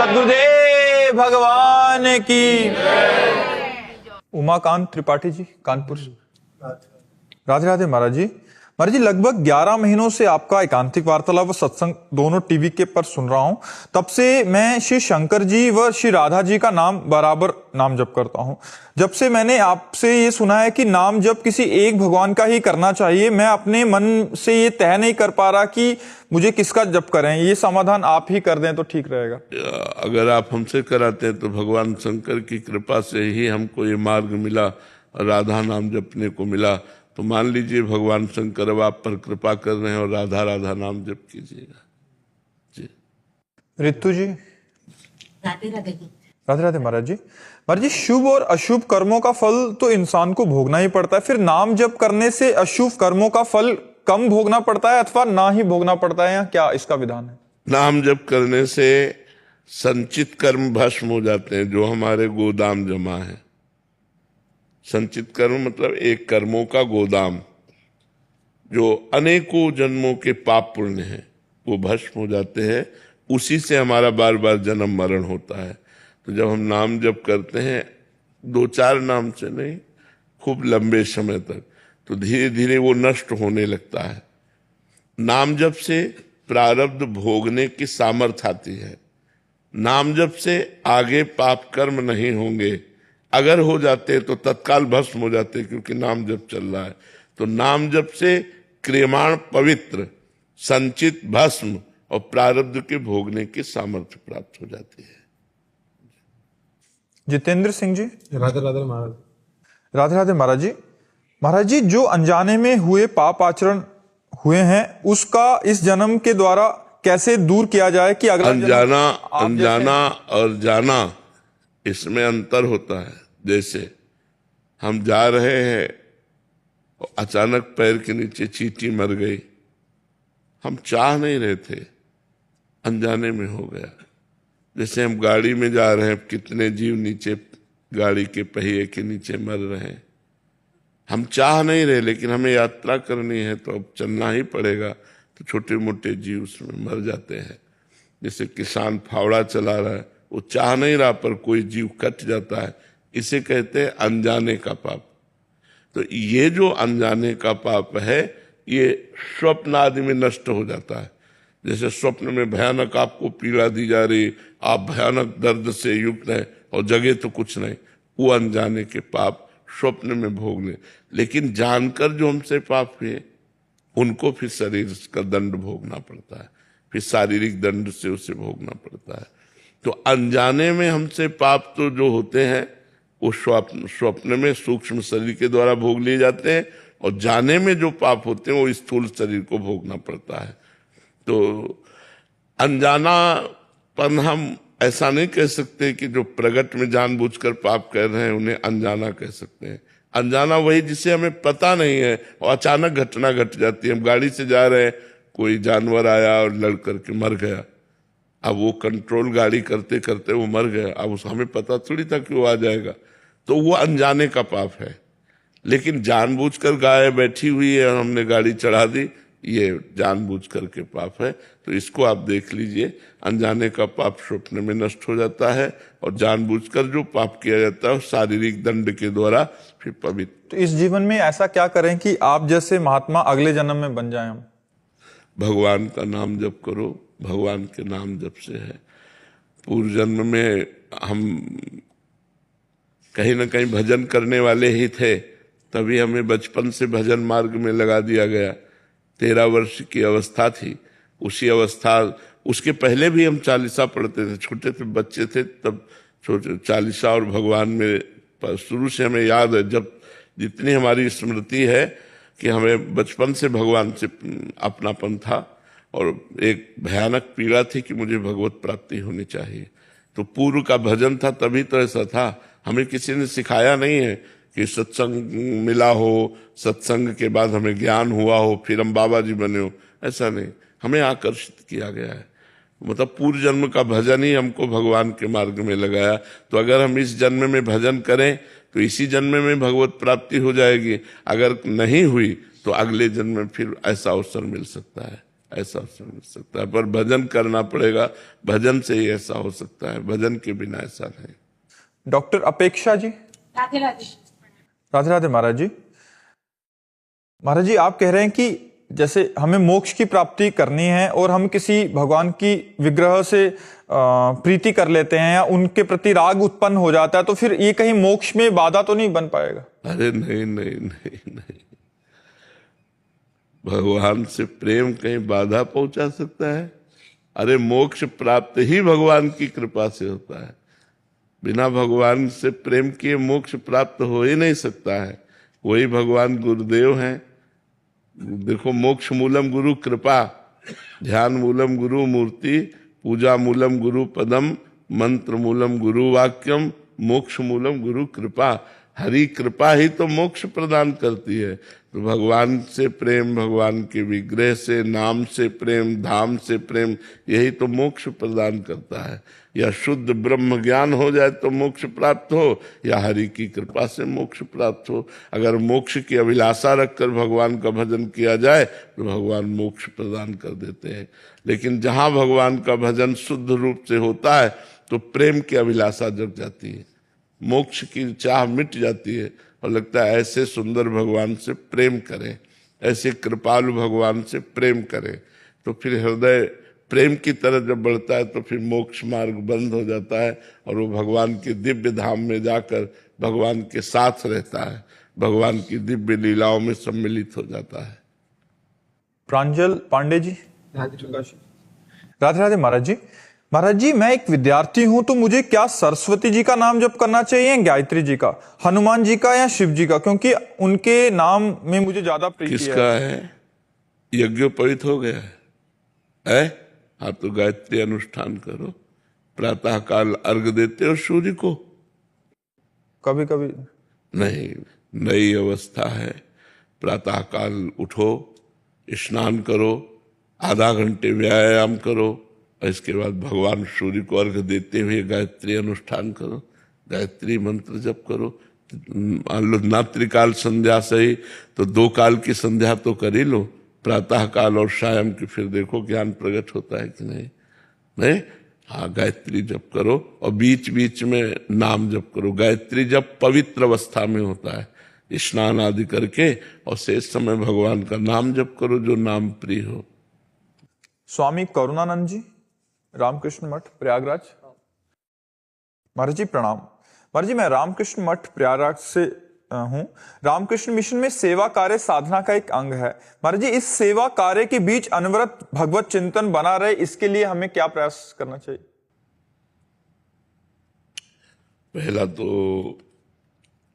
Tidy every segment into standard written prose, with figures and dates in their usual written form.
सद्गुरुदेव भगवान की। उमाकांत त्रिपाठी जी, कानपुर। राधे राधे महाराज जी। महाराज जी, लगभग 11 महीनों से आपका एकांतिक वार्तालाप व सत्संग दोनों टीवी के पर सुन रहा हूं। तब से मैं श्री शंकर जी व श्री राधा जी का नाम बराबर नाम जप करता हूं। जब से मैंने आपसे ये सुना है कि नाम जप किसी एक भगवान का ही करना चाहिए, मैं अपने मन से ये तय नहीं कर पा रहा कि मुझे किसका जप करें। ये समाधान आप ही कर दें तो ठीक रहेगा। अगर आप हमसे कराते हैं तो भगवान शंकर की कृपा से ही हमको ये मार्ग मिला, राधा नाम जपने को मिला। तो मान लीजिए भगवान शंकर अब आप पर कृपा कर रहे हैं और राधा राधा नाम जप कीजिएगा जी। रितु जी। राधे राधे। राधे राधे महाराज जी। महाराज जी, शुभ और अशुभ कर्मों का फल तो इंसान को भोगना ही पड़ता है, फिर नाम जप करने से अशुभ कर्मों का फल कम भोगना पड़ता है अथवा ना ही भोगना पड़ता है, या क्या इसका विधान है? नाम जप करने से संचित कर्म भस्म हो जाते हैं, जो हमारे गोदाम जमा है। संचित कर्म मतलब एक कर्मों का गोदाम, जो अनेकों जन्मों के पाप पुण्य हैं वो भस्म हो जाते हैं। उसी से हमारा बार बार जन्म मरण होता है। तो जब हम नाम जप करते हैं, 2-4 नाम से नहीं, खूब लंबे समय तक, तो धीरे धीरे वो नष्ट होने लगता है। नाम जप से प्रारब्ध भोगने की सामर्थ्य आती है। नाम जप से आगे पाप कर्म नहीं होंगे, अगर हो जाते तो तत्काल भस्म हो जाते, क्योंकि नाम जप चल रहा है। तो नाम जप से क्रियमाण पवित्र, संचित भस्म और प्रारब्ध के भोगने की सामर्थ्य प्राप्त हो जाती है। जितेंद्र सिंह जी। राधे राधे महाराज। राधे राधे महाराज जी। महाराज जी, जो अनजाने में हुए पाप आचरण हुए हैं उसका इस जन्म के द्वारा कैसे दूर किया जाए कि अगला अनजाना और जाना, इसमें अंतर होता है। जैसे हम जा रहे हैं, अचानक पैर के नीचे चींटी मर गई, हम चाह नहीं रहे थे, अनजाने में हो गया। जैसे हम गाड़ी में जा रहे हैं, कितने जीव नीचे गाड़ी के पहिए के नीचे मर रहे हैं, हम चाह नहीं रहे, लेकिन हमें यात्रा करनी है तो अब चलना ही पड़ेगा। तो छोटे मोटे जीव उसमें मर जाते हैं। जैसे किसान फावड़ा चला रहा है, वो चाह नहीं रहा पर कोई जीव कट जाता है, इसे कहते हैं अनजाने का पाप। तो ये जो अनजाने का पाप है, ये स्वप्न आदि में नष्ट हो जाता है। जैसे स्वप्न में भयानक आपको पीड़ा दी जा रही, आप भयानक दर्द से युक्त हैं और जगह तो कुछ नहीं, वो अनजाने के पाप स्वप्न में भोगने। लेकिन जानकर जो हमसे पाप हुए, उनको फिर शरीर का दंड भोगना पड़ता है, फिर शारीरिक दंड से उसे भोगना पड़ता है। तो अनजाने में हमसे पाप तो जो होते हैं वो स्वप्न में सूक्ष्म शरीर के द्वारा भोग लिए जाते हैं, और जाने में जो पाप होते हैं वो स्थूल शरीर को भोगना पड़ता है। तो अनजानापन हम ऐसा नहीं कह सकते कि जो प्रगट में जानबूझकर पाप कर रहे हैं उन्हें अनजाना कह सकते हैं। अनजाना वही जिसे हमें पता नहीं है और अचानक घटना घट जाती है। हम गाड़ी से जा रहे हैं, कोई जानवर आया और लड़ करके मर गया। अब वो कंट्रोल गाड़ी करते करते वो मर गया, अब उस हमें पता थोड़ी था कि वो आ जाएगा। तो वो अनजाने का पाप है। लेकिन जानबूझकर गाय बैठी हुई है और हमने गाड़ी चढ़ा दी, ये जानबूझ करके पाप है। तो इसको आप देख लीजिए, अनजाने का पाप स्वप्न में नष्ट हो जाता है, और जानबूझकर जो पाप किया जाता है शारीरिक दंड के द्वारा फिर पवित्र। तो इस जीवन में ऐसा क्या करें कि आप जैसे महात्मा अगले जन्म में बन जाएं हम? भगवान का नाम जप करो, भगवान के नाम जप से है। पूर्व जन्म में हम कहीं ना कहीं भजन करने वाले ही थे, तभी हमें बचपन से भजन मार्ग में लगा दिया गया। 13 वर्ष की अवस्था थी, उसी अवस्था, उसके पहले भी हम चालीसा पढ़ते थे, छोटे थे, बच्चे थे तब छोटे चालीसा और भगवान में शुरू से हमें याद है। जब जितनी हमारी स्मृति है कि हमें बचपन से भगवान से अपनापन था, और एक भयानक पीड़ा थी कि मुझे भगवत प्राप्ति होनी चाहिए। तो पूर्व का भजन था, तभी तो ऐसा था। हमें किसी ने सिखाया नहीं है कि सत्संग मिला हो, सत्संग के बाद हमें ज्ञान हुआ हो, फिर हम बाबा जी बने हो, ऐसा नहीं। हमें आकर्षित किया गया है, मतलब पूर्व जन्म का भजन ही हमको भगवान के मार्ग में लगाया। तो अगर हम इस जन्म में भजन करें तो इसी जन्म में भगवत प्राप्ति हो जाएगी, अगर नहीं हुई तो अगले जन्म में फिर ऐसा अवसर मिल सकता है। ऐसा समझ सकता है, पर भजन करना पड़ेगा, भजन से ही ऐसा हो सकता है, भजन के बिना ऐसा नहीं। डॉक्टर अपेक्षा जी। राधे राधे। राधे राधे महाराज जी। महाराज जी, आप कह रहे हैं कि जैसे हमें मोक्ष की प्राप्ति करनी है और हम किसी भगवान की विग्रह से प्रीति कर लेते हैं या उनके प्रति राग उत्पन्न हो जाता है, तो फिर ये कहीं मोक्ष में बाधा तो नहीं बन पाएगा? अरे नहीं नहीं नहीं नहीं, भगवान से प्रेम कहीं बाधा पहुंचा सकता है? अरे मोक्ष प्राप्त ही भगवान की कृपा से होता है, बिना भगवान से प्रेम किए मोक्ष प्राप्त हो ही नहीं सकता है। वही भगवान गुरुदेव हैं। देखो, मोक्ष मूलम गुरु कृपा, ध्यान मूलम गुरु मूर्ति, पूजा मूलम गुरु पदम, मंत्र मूलम गुरु वाक्यम, मोक्ष मूलम गुरु कृपा। हरि कृपा ही तो मोक्ष प्रदान करती है। तो भगवान से प्रेम, भगवान के विग्रह से, नाम से प्रेम, धाम से प्रेम, यही तो मोक्ष प्रदान करता है। या शुद्ध ब्रह्म ज्ञान हो जाए तो मोक्ष प्राप्त हो, या हरि की कृपा से मोक्ष प्राप्त हो। अगर मोक्ष की अभिलाषा रखकर भगवान का भजन किया जाए तो भगवान मोक्ष प्रदान कर देते हैं। लेकिन जहां भगवान का भजन शुद्ध रूप से होता है तो प्रेम की अभिलाषा जग जाती है, मोक्ष की चाह मिट जाती है और लगता है ऐसे सुंदर भगवान से प्रेम करें, ऐसे कृपालु भगवान से प्रेम करें। तो फिर हृदय प्रेम की तरफ जब बढ़ता है तो फिर मोक्ष मार्ग बंद हो जाता है और वो भगवान के दिव्य धाम में जाकर भगवान के साथ रहता है, भगवान की दिव्य लीलाओं में सम्मिलित हो जाता है। प्रांजल पांडे जी। राधे राधे महाराज जी। महाराज जी, मैं एक विद्यार्थी हूं, तो मुझे क्या सरस्वती जी का नाम जप करना चाहिए, गायत्री जी का, हनुमान जी का या शिव जी का? क्योंकि उनके नाम में मुझे ज्यादा प्रीति है। किसका है? यज्ञोपवीत हो गया है? आप तो गायत्री अनुष्ठान करो, प्रातः काल अर्घ देते हो सूर्य को? कभी कभी नहीं, नई अवस्था है, प्रातः काल उठो, स्नान करो, आधा घंटे व्यायाम करो, इसके बाद भगवान सूर्य को अर्घ देते हुए गायत्री अनुष्ठान करो, गायत्री मंत्र जप करो। मान लो ना त्रिकाल संध्या सही तो 2 काल की संध्या तो कर ही लो, प्रातः काल और शाम की, फिर देखो ज्ञान प्रकट होता है कि नहीं। नहीं, हाँ, गायत्री जप करो और बीच बीच में नाम जप करो। गायत्री जप पवित्र अवस्था में होता है, स्नान आदि करके, और शेष समय भगवान का नाम जप करो जो नाम प्रिय हो। स्वामी करुणानंद जी, रामकृष्ण मठ प्रयागराज। महाराज जी प्रणाम। महाराज जी, मैं रामकृष्ण मठ प्रयागराज से हूं। रामकृष्ण मिशन में सेवा कार्य साधना का एक अंग है। महाराज जी, इस सेवा कार्य के बीच अनवरत भगवत चिंतन बना रहे, इसके लिए हमें क्या प्रयास करना चाहिए? पहला तो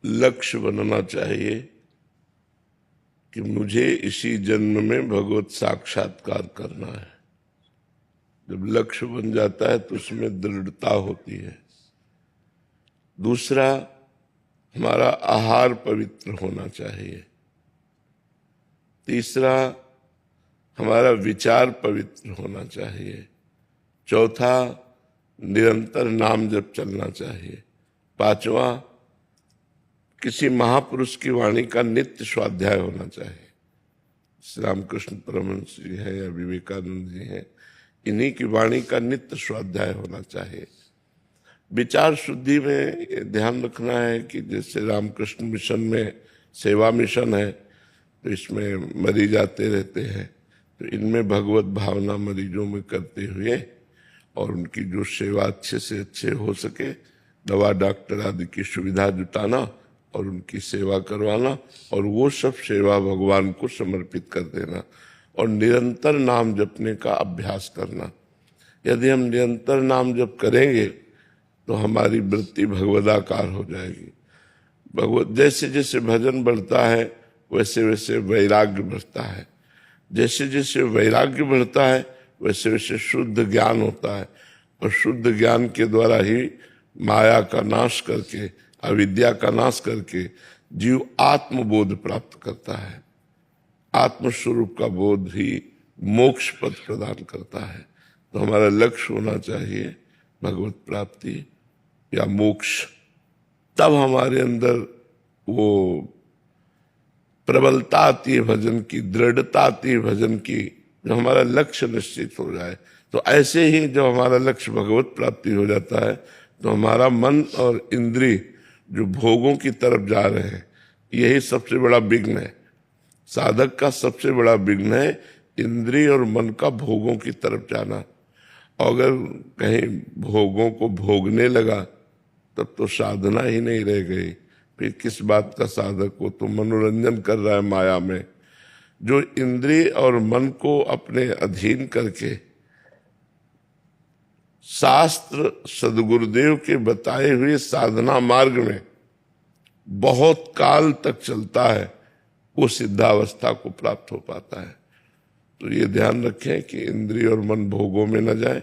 लक्ष्य बनना चाहिए कि मुझे इसी जन्म में भगवत साक्षात्कार करना है। जब लक्ष्य बन जाता है तो उसमें दृढ़ता होती है। दूसरा, हमारा आहार पवित्र होना चाहिए। तीसरा, हमारा विचार पवित्र होना चाहिए। चौथा, निरंतर नाम जप चलना चाहिए। पांचवा, किसी महापुरुष की वाणी का नित्य स्वाध्याय होना चाहिए। श्री रामकृष्ण परमहंस जी हैं या विवेकानंद जी हैं, इन्हीं की वाणी का नित्य स्वाध्याय होना चाहिए। विचार शुद्धि में ये ध्यान रखना है कि जैसे रामकृष्ण मिशन में सेवा मिशन है तो इसमें मरीज आते रहते हैं, तो इनमें भगवत भावना मरीजों में करते हुए और उनकी जो सेवा अच्छे से अच्छे हो सके, दवा डॉक्टर आदि की सुविधा जुटाना और उनकी सेवा करवाना, और वो सब सेवा भगवान को समर्पित कर देना, और निरंतर नाम जपने का अभ्यास करना। यदि हम निरंतर नाम जप करेंगे तो हमारी वृत्ति भगवदाकार हो जाएगी। भगवत जैसे जैसे भजन बढ़ता है वैसे वैसे वैराग्य बढ़ता है, जैसे जैसे वैराग्य बढ़ता है वैसे वैसे शुद्ध ज्ञान होता है, और शुद्ध ज्ञान के द्वारा ही माया का नाश करके, अविद्या का नाश करके जीव आत्मबोध प्राप्त करता है। आत्मस्वरूप का बोध ही मोक्ष पद प्रदान करता है। तो हमारा लक्ष्य होना चाहिए भगवत प्राप्ति या मोक्ष। तब हमारे अंदर वो प्रबलता आती है भजन की, दृढ़ता आती है भजन की, जो हमारा लक्ष्य निश्चित हो जाए। तो ऐसे ही जब हमारा लक्ष्य भगवत प्राप्ति हो जाता है तो हमारा मन और इंद्रिय जो भोगों की तरफ जा रहे हैं, यही सबसे बड़ा विघ्न है। साधक का सबसे बड़ा विघ्न है इंद्रिय और मन का भोगों की तरफ जाना। अगर कहीं भोगों को भोगने लगा तब तो साधना ही नहीं रह गई, फिर किस बात का साधक हो, तो मनोरंजन कर रहा है माया में। जो इंद्रिय और मन को अपने अधीन करके शास्त्र सदगुरुदेव के बताए हुए साधना मार्ग में बहुत काल तक चलता है, वो सिद्धावस्था को प्राप्त हो पाता है। तो ये ध्यान रखें कि इंद्रिय और मन भोगों में न जाए,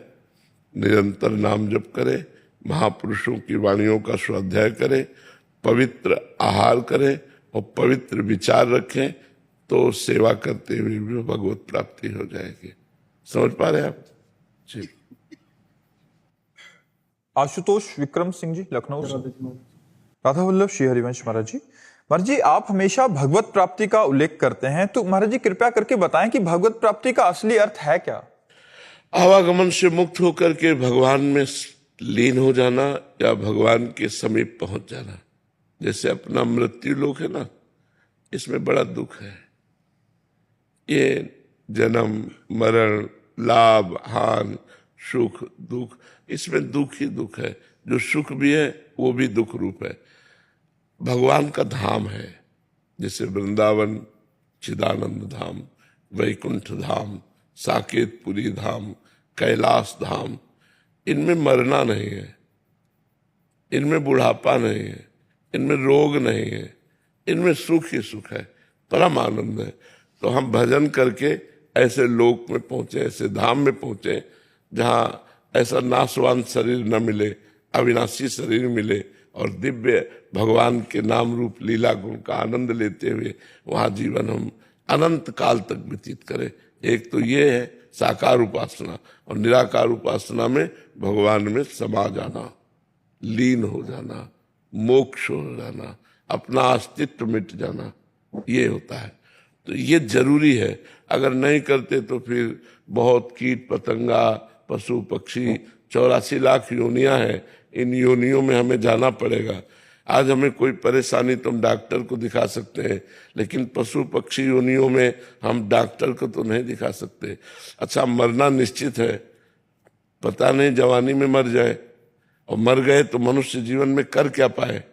निरंतर नाम जप करें, महापुरुषों की वाणियों का स्वाध्याय करें, पवित्र आहार करें और पवित्र विचार रखें, तो सेवा करते हुए भी भगवत प्राप्ति हो जाएगी। समझ पा रहे हैं आप जी? आशुतोष विक्रम सिंह जी, लखनऊ से। राधा वल्लभ श्री हरिवंश महाराज जी। महाराज जी, आप हमेशा भगवत प्राप्ति का उल्लेख करते हैं, तो महाराज जी कृपया करके बताएं कि भगवत प्राप्ति का असली अर्थ है क्या? आवागमन से मुक्त होकर के भगवान में लीन हो जाना या भगवान के समीप पहुंच जाना। जैसे अपना मृत्यु लोक है ना, इसमें बड़ा दुख है। ये जन्म मरण, लाभ हानि, सुख दुख, इसमें दुख ही दुख है। जो सुख भी है वो भी दुख रूप है। भगवान का धाम है, जैसे वृंदावन चिदानंद धाम, वैकुंठ धाम, साकेतपुरी धाम, कैलाश धाम, इनमें मरना नहीं है, इनमें बुढ़ापा नहीं है, इनमें रोग नहीं है, इनमें सुख ही सुख है, परम आनंद है। तो हम भजन करके ऐसे लोक में पहुंचे, ऐसे धाम में पहुंचे जहां ऐसा नाशवान शरीर न मिले, अविनाशी शरीर मिले और दिव्य भगवान के नाम रूप लीला गुण का आनंद लेते हुए वहां जीवन हम अनंत काल तक व्यतीत करें। एक तो ये है साकार उपासना, और निराकार उपासना में भगवान में समा जाना, लीन हो जाना, मोक्ष हो जाना, अपना अस्तित्व मिट जाना, ये होता है। तो ये जरूरी है। अगर नहीं करते तो फिर बहुत कीट पतंगा, पशु पक्षी, 84 लाख योनियां हैं, इन योनियों में हमें जाना पड़ेगा। आज हमें कोई परेशानी तो हम डॉक्टर को दिखा सकते हैं, लेकिन पशु पक्षी योनियों में हम डॉक्टर को तो नहीं दिखा सकते। अच्छा, मरना निश्चित है, पता नहीं जवानी में मर जाए, और मर गए तो मनुष्य जीवन में कर क्या पाए।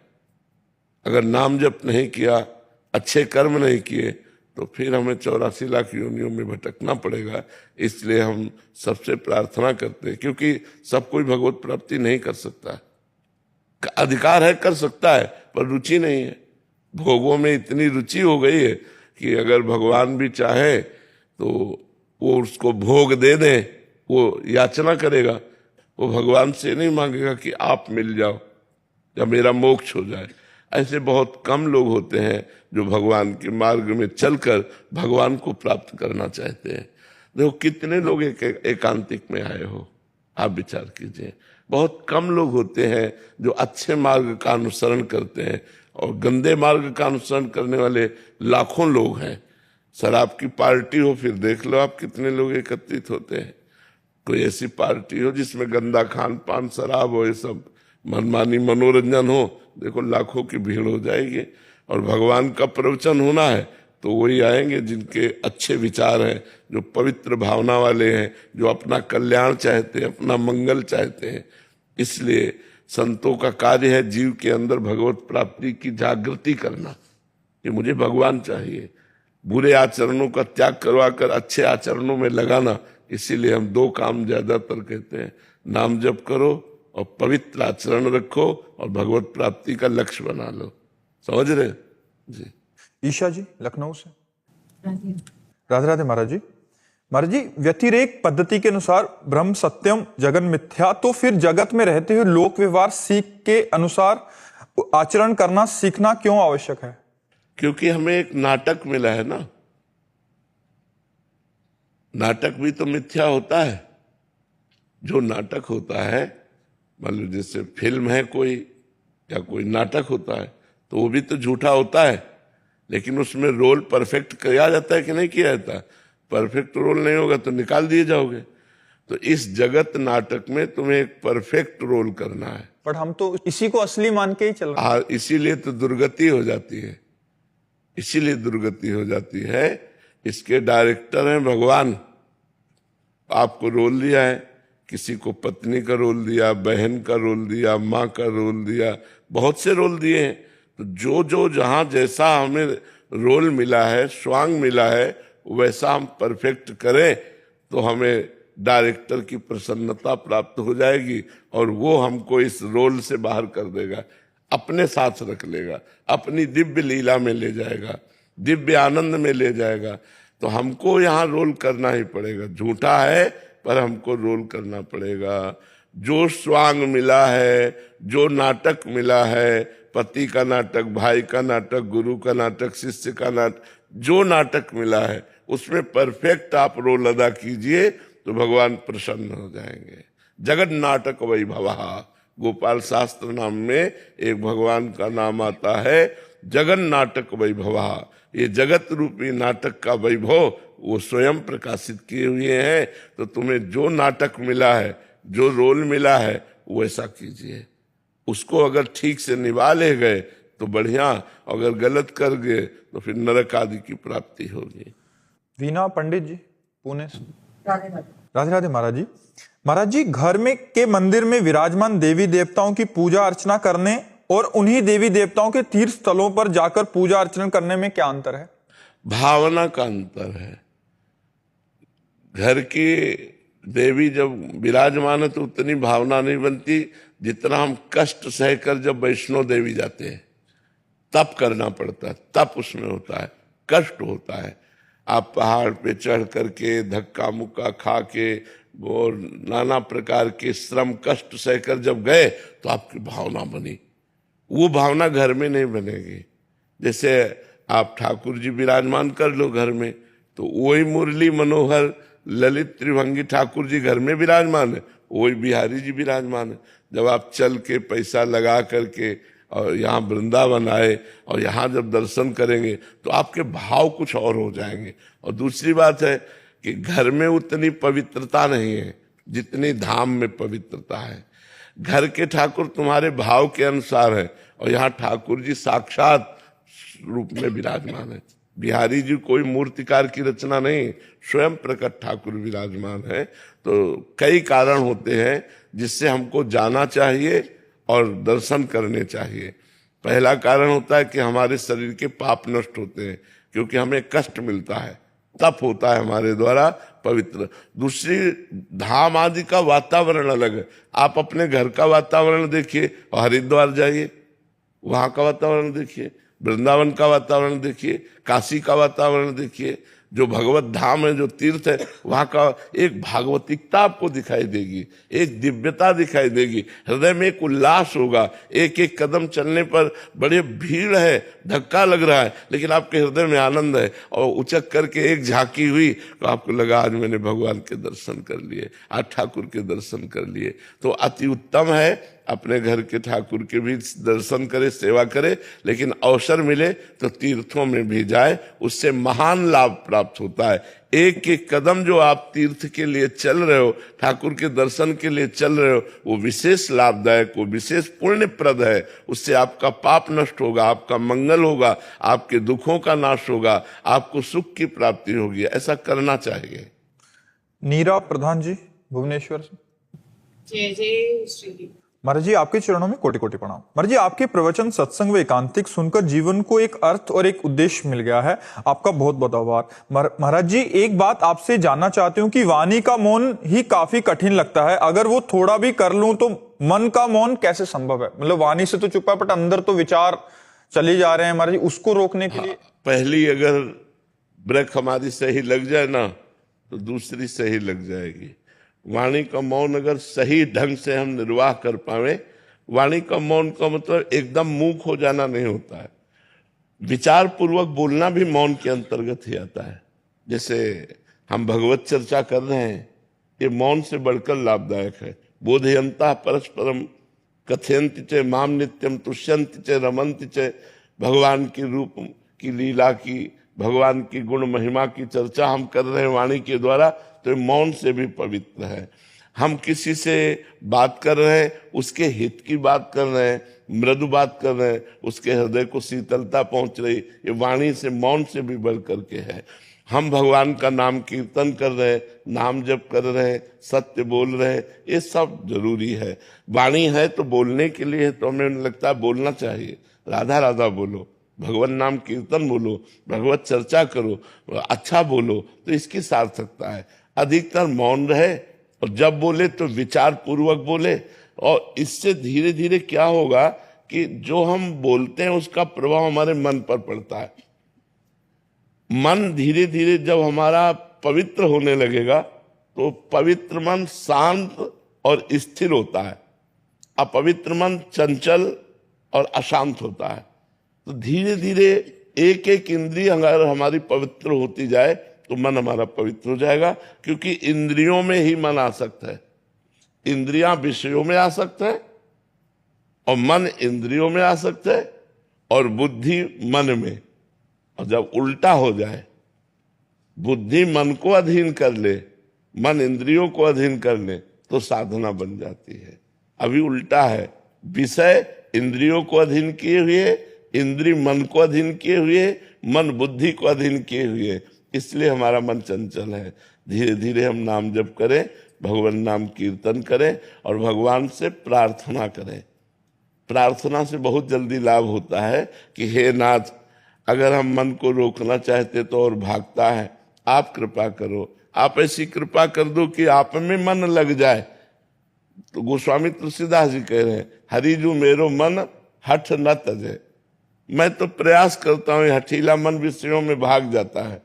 अगर नाम जप नहीं किया, अच्छे कर्म नहीं किए, तो फिर हमें 84 लाख योनियों में भटकना पड़ेगा। इसलिए हम सबसे प्रार्थना करते हैं, क्योंकि सब कोई भगवत प्राप्ति नहीं कर सकता। अधिकार है, कर सकता है, पर रुचि नहीं है। भोगों में इतनी रुचि हो गई है कि अगर भगवान भी चाहे तो वो उसको भोग दे दे, वो याचना करेगा। वो भगवान से नहीं मांगेगा कि आप मिल जाओ या मेरा मोक्ष हो जाए। ऐसे बहुत कम लोग होते हैं जो भगवान के मार्ग में चलकर भगवान को प्राप्त करना चाहते हैं। देखो कितने लोग एकांतिक में आए हो, आप विचार कीजिए। बहुत कम लोग होते हैं जो अच्छे मार्ग का अनुसरण करते हैं, और गंदे मार्ग का अनुसरण करने वाले लाखों लोग हैं। शराब की पार्टी हो, फिर देख लो आप कितने लोग एकत्रित होते हैं। कोई ऐसी पार्टी हो जिसमें गंदा खान पान, शराब हो, ये सब मनमानी मनोरंजन हो, देखो लाखों की भीड़ हो जाएगी। और भगवान का प्रवचन होना है तो वही आएंगे जिनके अच्छे विचार हैं, जो पवित्र भावना वाले हैं, जो अपना कल्याण चाहते हैं, अपना मंगल चाहते हैं। इसलिए संतों का कार्य है जीव के अंदर भगवत प्राप्ति की जागृति करना कि मुझे भगवान चाहिए, बुरे आचरणों का त्याग करवाकर अच्छे आचरणों में लगाना। इसीलिए हम दो काम ज्यादातर कहते हैं, नाम जप करो और पवित्र आचरण रखो और भगवत प्राप्ति का लक्ष्य बना लो। समझ रहे जी? ईशा जी, लखनऊ से। राधे राधे राधे महाराज जी। महाराज जी, व्यतिरेक पद्धति के अनुसार ब्रह्म सत्यम जगन मिथ्या, तो फिर जगत में रहते हुए लोक व्यवहार सीख के अनुसार आचरण करना सीखना क्यों आवश्यक है? क्योंकि हमें एक नाटक मिला है ना। नाटक भी तो मिथ्या होता है। जो नाटक होता है, मान लो जैसे फिल्म है कोई या कोई नाटक होता है, तो वो भी तो झूठा होता है, लेकिन उसमें रोल परफेक्ट किया जाता है कि नहीं किया जाता। परफेक्ट रोल नहीं होगा तो निकाल दिए जाओगे। तो इस जगत नाटक में तुम्हें एक परफेक्ट रोल करना है। बट हम तो इसी को असली मान के ही चल रहे हैं। इसीलिए तो दुर्गति हो जाती है, इसीलिए दुर्गति हो जाती है। इसके डायरेक्टर हैं भगवान। आपको रोल दिया है, किसी को पत्नी का रोल दिया, बहन का रोल दिया, माँ का रोल दिया, बहुत से रोल दिए हैं। तो जो जो जहां जैसा हमें रोल मिला है, स्वांग मिला है, वैसा हम परफेक्ट करें तो हमें डायरेक्टर की प्रसन्नता प्राप्त हो जाएगी और वो हमको इस रोल से बाहर कर देगा, अपने साथ रख लेगा, अपनी दिव्य लीला में ले जाएगा, दिव्य आनंद में ले जाएगा। तो हमको यहाँ रोल करना ही पड़ेगा। झूठा है पर हमको रोल करना पड़ेगा। जो स्वांग मिला है, जो नाटक मिला है, पति का नाटक, भाई का नाटक, गुरु का नाटक, शिष्य का नाटक, जो नाटक मिला है उसमें परफेक्ट आप रोल अदा कीजिए तो भगवान प्रसन्न हो जाएंगे। जगत नाटक वैभव, गोपाल शास्त्र नाम में एक भगवान का नाम आता है, जगन नाटक वैभव। ये जगत रूपी नाटक का वैभव वो स्वयं प्रकाशित किए हुए हैं। तो तुम्हें जो नाटक मिला है, जो रोल मिला है, वैसा कीजिए। उसको अगर ठीक से निभा ले गए तो बढ़िया, अगर गलत कर गए तो फिर नरक आदि की प्राप्ति होगी। वीना पंडित जी पुणे से। राधे राधे। राधे राधे महाराज जी। महाराज जी, घर में के मंदिर में विराजमान देवी देवताओं की पूजा अर्चना करने और उन्हीं देवी देवताओं के तीर्थ स्थलों पर जाकर पूजा अर्चना करने में क्या अंतर है? भावना का अंतर है। घर की देवी जब विराजमान है तो उतनी भावना नहीं बनती जितना हम कष्ट सहकर जब वैष्णो देवी जाते हैं तब करना पड़ता है, तब उसमें होता है, कष्ट होता है। आप पहाड़ पे चढ़ करके धक्का मुक्का खा के और नाना प्रकार के श्रम कष्ट सहकर जब गए तो आपकी भावना बनी। वो भावना घर में नहीं बनेगी। जैसे आप ठाकुर जी विराजमान कर लो घर में, तो वही मुरली मनोहर ललित त्रिभंगी ठाकुर जी घर में विराजमान है, वही बिहारी जी विराजमान है। जब आप चल के पैसा लगा करके और यहाँ वृंदावन आए और यहाँ जब दर्शन करेंगे तो आपके भाव कुछ और हो जाएंगे। और दूसरी बात है कि घर में उतनी पवित्रता नहीं है जितनी धाम में पवित्रता है। घर के ठाकुर तुम्हारे भाव के अनुसार है और यहाँ ठाकुर जी साक्षात रूप में विराजमान है। बिहारी जी कोई मूर्तिकार की रचना नहीं, स्वयं प्रकट ठाकुर विराजमान है। तो कई कारण होते हैं जिससे हमको जाना चाहिए और दर्शन करने चाहिए। पहला कारण होता है कि हमारे शरीर के पाप नष्ट होते हैं, क्योंकि हमें कष्ट मिलता है, तप होता है हमारे द्वारा पवित्र। दूसरी, धाम आदि का वातावरण अलग है। आप अपने घर का वातावरण देखिए और हरिद्वार जाइए, वहां का वातावरण देखिए, वृंदावन का वातावरण देखिए, काशी का वातावरण देखिए। जो भगवत धाम है, जो तीर्थ है, वहां का एक भागवतिकता आपको दिखाई देगी, एक दिव्यता दिखाई देगी, हृदय में एक उल्लास होगा। एक एक कदम चलने पर बड़े भीड़ है, धक्का लग रहा है, लेकिन आपके हृदय में आनंद है। और उचक करके एक झांकी हुई तो आपको लगा आज मैंने भगवान के दर्शन कर लिए, आज ठाकुर के दर्शन कर लिए। तो अति उत्तम है अपने घर के ठाकुर के भी दर्शन करे, सेवा करे, लेकिन अवसर मिले तो तीर्थों में भी जाए, उससे महान लाभ प्राप्त होता है। एक एक कदम जो आप तीर्थ के लिए चल रहे हो, ठाकुर के दर्शन के लिए चल रहे हो, वो विशेष लाभदायक, वो विशेष पुण्यप्रद है। उससे आपका पाप नष्ट होगा, आपका मंगल होगा, आपके दुखों का नाश होगा, आपको सुख की प्राप्ति होगी। ऐसा करना चाहिए। नीरा प्रधान जी भुवनेश्वर से। जय जय श्री। महाराज जी, आपके चरणों में कोटि कोटि प्रणाम। महाराज जी, आपके प्रवचन, सत्संग व एकांतिक सुनकर जीवन को एक अर्थ और एक उद्देश्य मिल गया है। आपका बहुत बहुत आभार। महाराज जी, एक बात आपसे जानना चाहती हूँ कि वाणी का मौन ही काफी कठिन लगता है। अगर वो थोड़ा भी कर लूं तो मन का मौन कैसे संभव है? मतलब वाणी से तो चुप है, बट अंदर तो विचार चले जा रहे हैं महाराज जी, उसको रोकने के लिए। पहली अगर ब्रेक हमारी सही लग जाए ना तो दूसरी सही लग जाएगी। वाणी का मौन अगर सही ढंग से हम निर्वाह कर पावे, वाणी का मौन का मतलब एकदम मूक हो जाना नहीं होता है। विचार पूर्वक बोलना भी मौन के अंतर्गत ही आता है। जैसे हम भगवत चर्चा कर रहे हैं, ये मौन से बढ़कर लाभदायक है। बोधयंता परस्परम कथयन्ति च माम नित्यम तुष्यन्ति च रमन्ति च। भगवान के रूप की लीला की भगवान की गुण महिमा की चर्चा हम कर रहे हैं वाणी के द्वारा, तो मौन से भी पवित्र है। हम किसी से बात कर रहे हैं, उसके हित की बात कर रहे हैं, मृदु बात कर रहे हैं, उसके हृदय को शीतलता पहुंच रही, ये वाणी से, मौन से भी बढ़ करके है। हम भगवान का नाम कीर्तन कर रहे हैं, नाम जप कर रहे हैं, सत्य बोल रहे हैं, ये सब जरूरी है। वाणी है तो बोलने के लिए है, तो हमें लगता है बोलना चाहिए, राधा राधा बोलो, भगवान नाम कीर्तन बोलो, भगवत चर्चा करो, अच्छा बोलो, तो इसकी सार्थकता है। अधिकतर मौन रहे और जब बोले तो विचार पूर्वक बोले, और इससे धीरे धीरे क्या होगा कि जो हम बोलते हैं उसका प्रभाव हमारे मन पर पड़ता है। मन धीरे धीरे जब हमारा पवित्र होने लगेगा तो पवित्र मन शांत और स्थिर होता है, अपवित्र मन चंचल और अशांत होता है। तो धीरे धीरे एक एक इंद्रिय अगर हमारी पवित्र होती जाए तो मन हमारा पवित्र हो जाएगा, क्योंकि इंद्रियों में ही मन आसक्त है। इंद्रियां विषयों में आसक्त है और मन इंद्रियों में आसक्त है और बुद्धि मन में। और जब उल्टा हो जाए, बुद्धि मन को अधीन कर ले, मन इंद्रियों को अधीन कर ले, तो साधना बन जाती है। अभी उल्टा है, विषय इंद्रियों को अधीन किए हुए, इंद्रिय मन को अधीन किए हुए, मन बुद्धि को अधीन किए हुए, इसलिए हमारा मन चंचल है। धीरे धीरे हम नाम जप करें, भगवान नाम कीर्तन करें और भगवान से प्रार्थना करें। प्रार्थना से बहुत जल्दी लाभ होता है कि हे नाथ, अगर हम मन को रोकना चाहते तो और भागता है, आप कृपा करो, आप ऐसी कृपा कर दो कि आप में मन लग जाए। तो गोस्वामी तुलसीदास जी कह रहे हैं, हरि जो मेरो मन हठ न तजे। मैं तो प्रयास करता हूं, हठीला मन विषयों में भाग जाता है।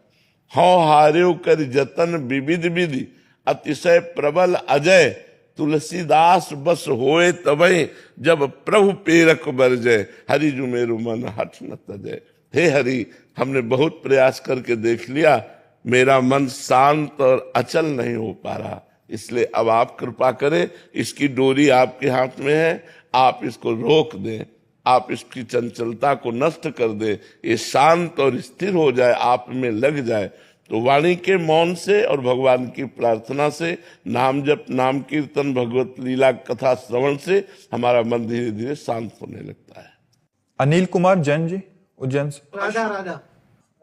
हौ हार्यो कर जतन विविध विधि, अतिशय प्रबल अजय, तुलसीदास बस होए तबे, जब प्रभु पेरक बरजय, हरि जो मेरो मन हठ न तजे। हे हरि, हमने बहुत प्रयास करके देख लिया, मेरा मन शांत और अचल नहीं हो पा रहा, इसलिए अब आप कृपा करें, इसकी डोरी आपके हाथ में है, आप इसको रोक दें, आप इसकी चंचलता को नष्ट कर दें, ये शांत और स्थिर हो जाए, आप में लग जाए। तो वाणी के मौन से और भगवान की प्रार्थना से, नाम जप, नाम कीर्तन, भगवत लीला कथा श्रवण से हमारा मन धीरे धीरे शांत होने लगता है। अनिल कुमार जैन जी, उज्जैन से। राधा राधा।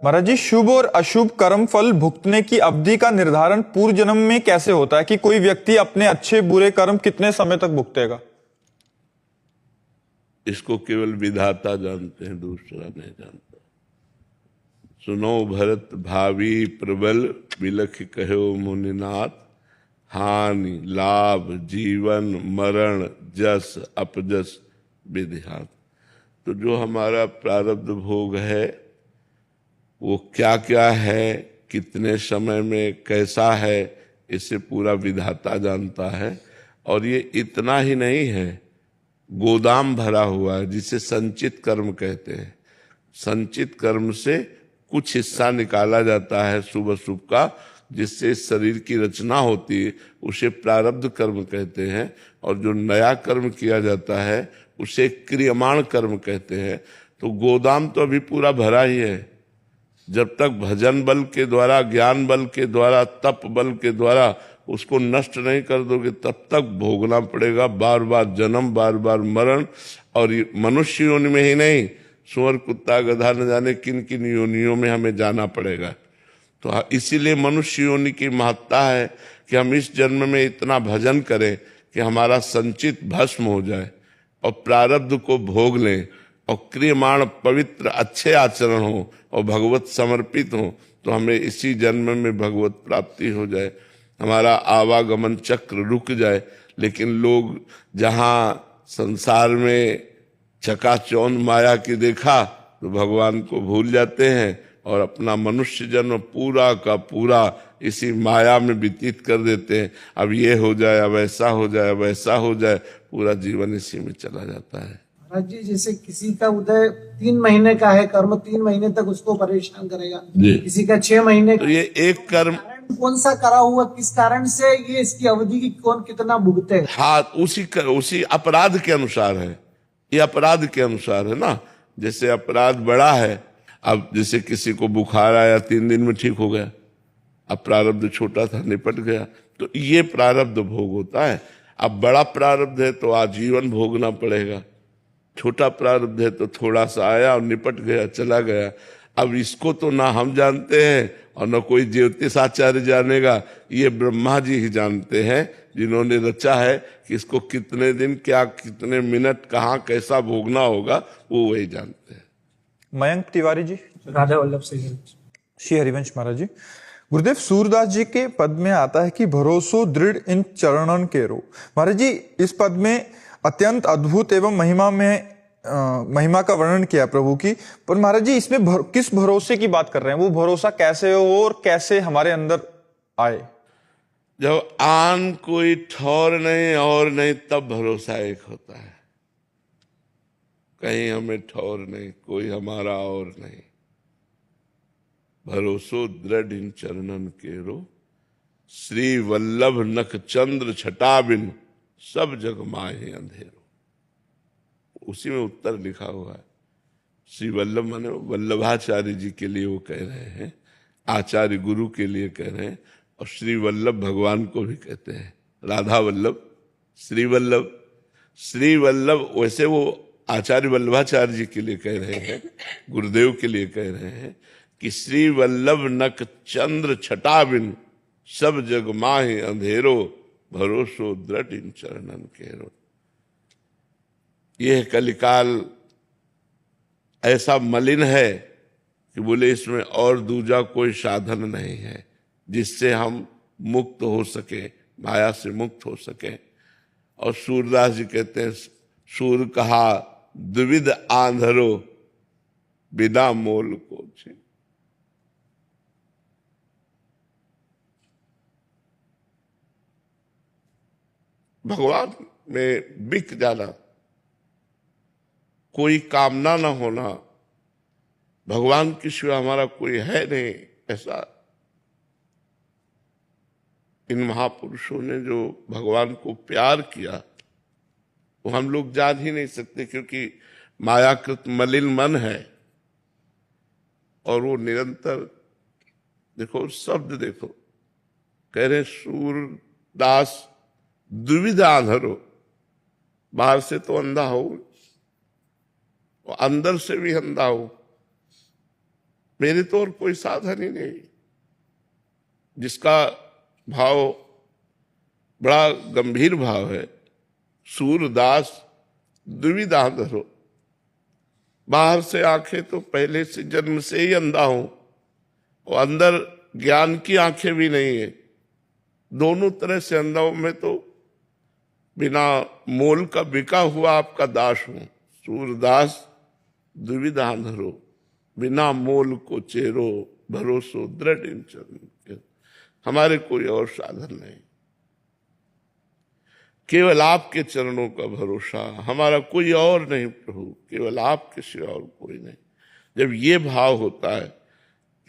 महाराज जी, शुभ और अशुभ कर्म फल भुगतने की अवधि का निर्धारण पूर्व जन्म में कैसे होता है कि कोई व्यक्ति अपने अच्छे बुरे कर्म कितने समय तक भुगतेगा? इसको केवल विधाता जानते हैं, दूसरा नहीं जानता। सुनो भरत भावी प्रबल, बिलख कहो मुनिनाथ, हानि लाभ जीवन मरण जस अपजस विधिहात। तो जो हमारा प्रारब्ध भोग है वो क्या क्या है, कितने समय में कैसा है, इसे पूरा विधाता जानता है। और ये इतना ही नहीं है, गोदाम भरा हुआ है जिसे संचित कर्म कहते हैं। संचित कर्म से कुछ हिस्सा निकाला जाता है शुभ अशुभ का, जिससे शरीर की रचना होती है, उसे प्रारब्ध कर्म कहते हैं। और जो नया कर्म किया जाता है उसे क्रियमाण कर्म कहते हैं। तो गोदाम तो अभी पूरा भरा ही है। जब तक भजन बल के द्वारा, ज्ञान बल के द्वारा, तप बल के द्वारा उसको नष्ट नहीं कर दोगे, तब तक भोगना पड़ेगा, बार बार जन्म, बार बार मरण। और मनुष्य योनि में ही नहीं, सुअर कुत्ता गधा न जाने किन किन योनियों में हमें जाना पड़ेगा। तो इसीलिए मनुष्य योनि की महत्ता है कि हम इस जन्म में इतना भजन करें कि हमारा संचित भस्म हो जाए और प्रारब्ध को भोग लें और क्रियमाण पवित्र अच्छे आचरण हो और भगवत समर्पित हो, तो हमें इसी जन्म में भगवत प्राप्ति हो जाए, हमारा आवागमन चक्र रुक जाए। लेकिन लोग जहाँ संसार में चकाचौंध माया की देखा तो भगवान को भूल जाते हैं और अपना मनुष्य जन्म पूरा का पूरा इसी माया में व्यतीत कर देते हैं। अब ये हो जाए, अब ऐसा हो जाए, अब ऐसा हो जाए, पूरा जीवन इसी में चला जाता है। महाराज जी, जैसे किसी का उदय 3 महीने का है, कर्म 3 महीने तक उसको परेशान करेगा, किसी का 6 महीने तो ये एक कर्म कौन सा करा हुआ, किस कारण से ये इसकी अवधि की कौन कितना भुगते है? हाँ, उसी अपराध के अनुसार है, ये अपराध के अनुसार है ना। जैसे अपराध बड़ा है, अब जैसे किसी को बुखार आया 3 दिन में ठीक हो गया, अब प्रारब्ध छोटा था निपट गया, तो ये प्रारब्ध भोग होता है। अब बड़ा प्रारब्ध है तो आजीवन भोगना पड़ेगा, छोटा प्रारब्ध है तो थोड़ा सा आया और निपट गया, चला गया। अब इसको तो ना हम जानते हैं और न कोई ज्योतिष आचार्य जानेगा, ये ब्रह्मा जी ही जानते हैं, जिन्होंने रचा है कि इसको कितने दिन, क्या कितने मिनट, कहाँ कैसा भोगना होगा, वो वही जानते हैं। मयंक तिवारी जी। राधा वल्लभ सिंह। श्री हरिवंश महाराज जी। गुरुदेव, सूरदास जी के पद में आता है कि भरोसो दृढ़ इन चरणन केरो। महाराज जी, इस पद में अत्यंत अद्भुत एवं महिमा का वर्णन किया प्रभु की, पर महाराज जी इसमें किस भरोसे की बात कर रहे हैं? वो भरोसा कैसे हो और कैसे हमारे अंदर आए? जब आन कोई ठौर नहीं और नहीं, तब भरोसा एक होता है। कहीं हमें ठौर नहीं, कोई हमारा और नहीं। भरोसो दृढ़ इन चरणन केरो, श्री वल्लभ नख चंद्र छटा बिन, सब जग माहे अंधेरो। उसी में उत्तर लिखा हुआ है। श्री वल्लभ माने वल्लभाचार्य जी के लिए वो कह रहे हैं, आचार्य गुरु के लिए कह रहे हैं, और श्री वल्लभ भगवान को भी कहते हैं। राधा वल्लभ, श्री वल्लभ। श्री वल्लभ वैसे वो आचार्य वल्लभाचार्य जी के लिए कह रहे हैं, गुरुदेव के लिए कह रहे हैं कि श्री वल्लभ नक चंद्र छटा बिन, सब जग माहे अंधेरो, भरोसो दृढ़ इन चरणन केरो। यह कलिकाल ऐसा मलिन है कि बोले इसमें और दूजा कोई साधन नहीं है जिससे हम मुक्त हो सके, माया से मुक्त हो सके। और सूरदास जी कहते हैं, सूर कहा द्विविध आंधरो, बिना मोल को छे। भगवान में बिक जाना, कोई कामना ना होना, भगवान के सिवा हमारा कोई है नहीं, ऐसा इन महापुरुषों ने जो भगवान को प्यार किया वो हम लोग जान ही नहीं सकते, क्योंकि मायाकृत मलिन मन है। और वो निरंतर देखो, शब्द देखो, कह रहे सूरदास द्विविध आंधरो, बाहर से तो अंधा हो और अंदर से भी अंधा हो, मेरे तो और कोई साधन ही नहीं। जिसका भाव बड़ा गंभीर भाव है, सूरदास द्विविध आंधरो, बाहर से आंखें तो पहले से जन्म से ही अंधा हूं और अंदर ज्ञान की आंखें भी नहीं है, दोनों तरह से अंधा हूं। मैं तो बिना मोल का बिका हुआ आपका दास हूं। सूरदास द्विविध आंधरो, बिना मोल को चेरो, भरोसो दृढ़ इन चरणन केरो। हमारे कोई और साधन नहीं, केवल आपके चरणों का भरोसा, हमारा कोई और नहीं प्रभु, केवल आपके सिवा और कोई नहीं। जब ये भाव होता है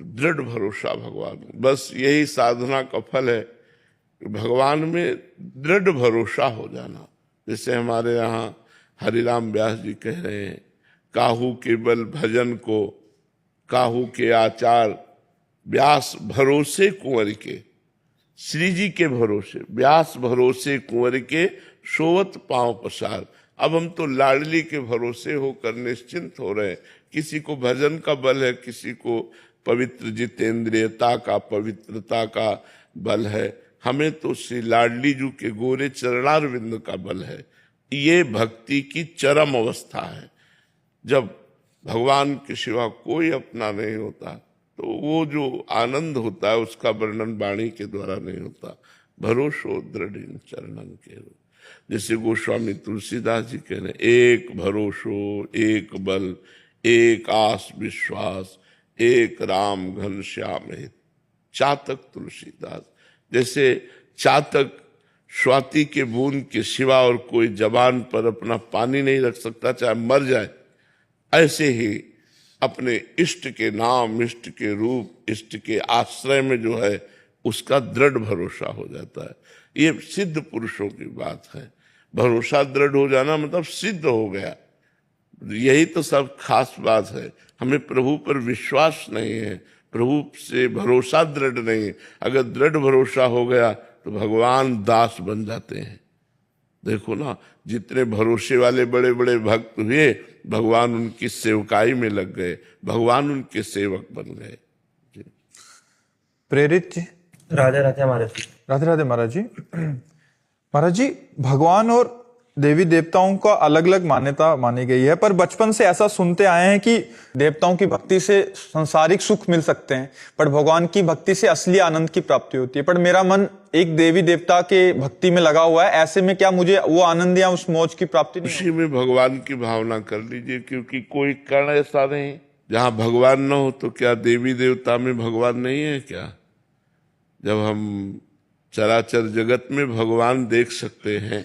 तो दृढ़ भरोसा भगवान, बस यही साधना का फल है, भगवान में दृढ़ भरोसा हो जाना। जैसे हमारे यहाँ हरिराम व्यास जी कह रहे हैं, काहू के बल भजन को, काहू के आचार, व्यास भरोसे कुंवर के। श्री जी के भरोसे, व्यास भरोसे कुंवर के, सोवत पांव पसार। अब हम तो लाडली के भरोसे होकर निश्चिंत हो रहे हैं। किसी को भजन का बल है, किसी को पवित्र जितेंद्रियता का, पवित्रता का बल है, हमें तो श्री लाडली जी के गोरे चरणारविंद का बल है। ये भक्ति की चरम अवस्था है। जब भगवान के सिवा कोई अपना नहीं होता तो वो जो आनंद होता है उसका वर्णन वाणी के द्वारा नहीं होता। भरोसो दृढ़ इन चरणन केरो। जैसे गोस्वामी तुलसीदास जी कह रहे हैं, एक भरोसो एक बल, एक आस विश्वास, एक राम घनश्याम हित। चातक तुलसीदास, जैसे चातक स्वाति के बूंद के सिवा और कोई जबान पर अपना पानी नहीं रख सकता, चाहे मर जाए, ऐसे ही अपने इष्ट के नाम, इष्ट के रूप, इष्ट के आश्रय में जो है उसका दृढ़ भरोसा हो जाता है। ये सिद्ध पुरुषों की बात है। भरोसा दृढ़ हो जाना मतलब सिद्ध हो गया, यही तो सब खास बात है। हमें प्रभु पर विश्वास नहीं है, प्रभु से भरोसा दृढ़ नहीं है। अगर दृढ़ भरोसा हो गया तो भगवान दास बन जाते हैं। देखो ना, जितने भरोसे वाले बड़े बड़े भक्त हुए, भगवान उनकी सेवकाई में लग गए, भगवान उनके सेवक बन गए। प्रेरित जी। राधे राधे महाराज जी। राधे राधे महाराज जी। महाराज जी, भगवान और देवी देवताओं का अलग अलग मान्यता मानी गई है, पर बचपन से ऐसा सुनते आए हैं कि देवताओं की भक्ति से सांसारिक सुख मिल सकते हैं, पर भगवान की भक्ति से असली आनंद की प्राप्ति होती है। पर मेरा मन एक देवी देवता के भक्ति में लगा हुआ है, ऐसे में क्या मुझे वो आनंद या उस मौज की प्राप्ति नहीं? उसी में भगवान की भावना कर लीजिए, क्योंकि कोई कण ऐसा नहीं जहां भगवान न हो। तो क्या देवी देवता में भगवान नहीं है क्या? जब हम चराचर जगत में भगवान देख सकते हैं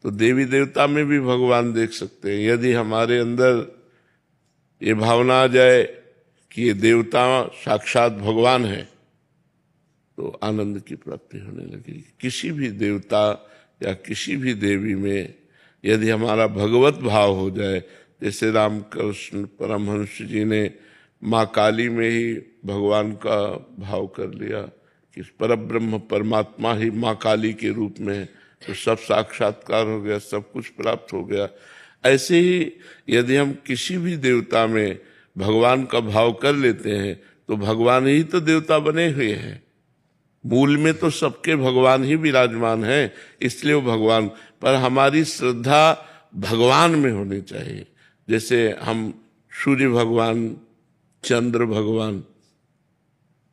तो देवी देवता में भी भगवान देख सकते हैं। यदि हमारे अंदर ये भावना आ जाए कि ये देवता साक्षात भगवान है तो आनंद की प्राप्ति होने लगेगी। किसी भी देवता या किसी भी देवी में यदि हमारा भगवत भाव हो जाए, जैसे रामकृष्ण परमहंस जी ने माँ काली में ही भगवान का भाव कर लिया कि परब्रह्म परमात्मा ही माँ काली के रूप में है, तो सब साक्षात्कार हो गया, सब कुछ प्राप्त हो गया। ऐसे ही यदि हम किसी भी देवता में भगवान का भाव कर लेते हैं तो भगवान ही तो देवता बने हुए हैं। मूल में तो सबके भगवान ही विराजमान है, इसलिए वो भगवान। पर हमारी श्रद्धा भगवान में होनी चाहिए। जैसे हम सूर्य भगवान, चंद्र भगवान,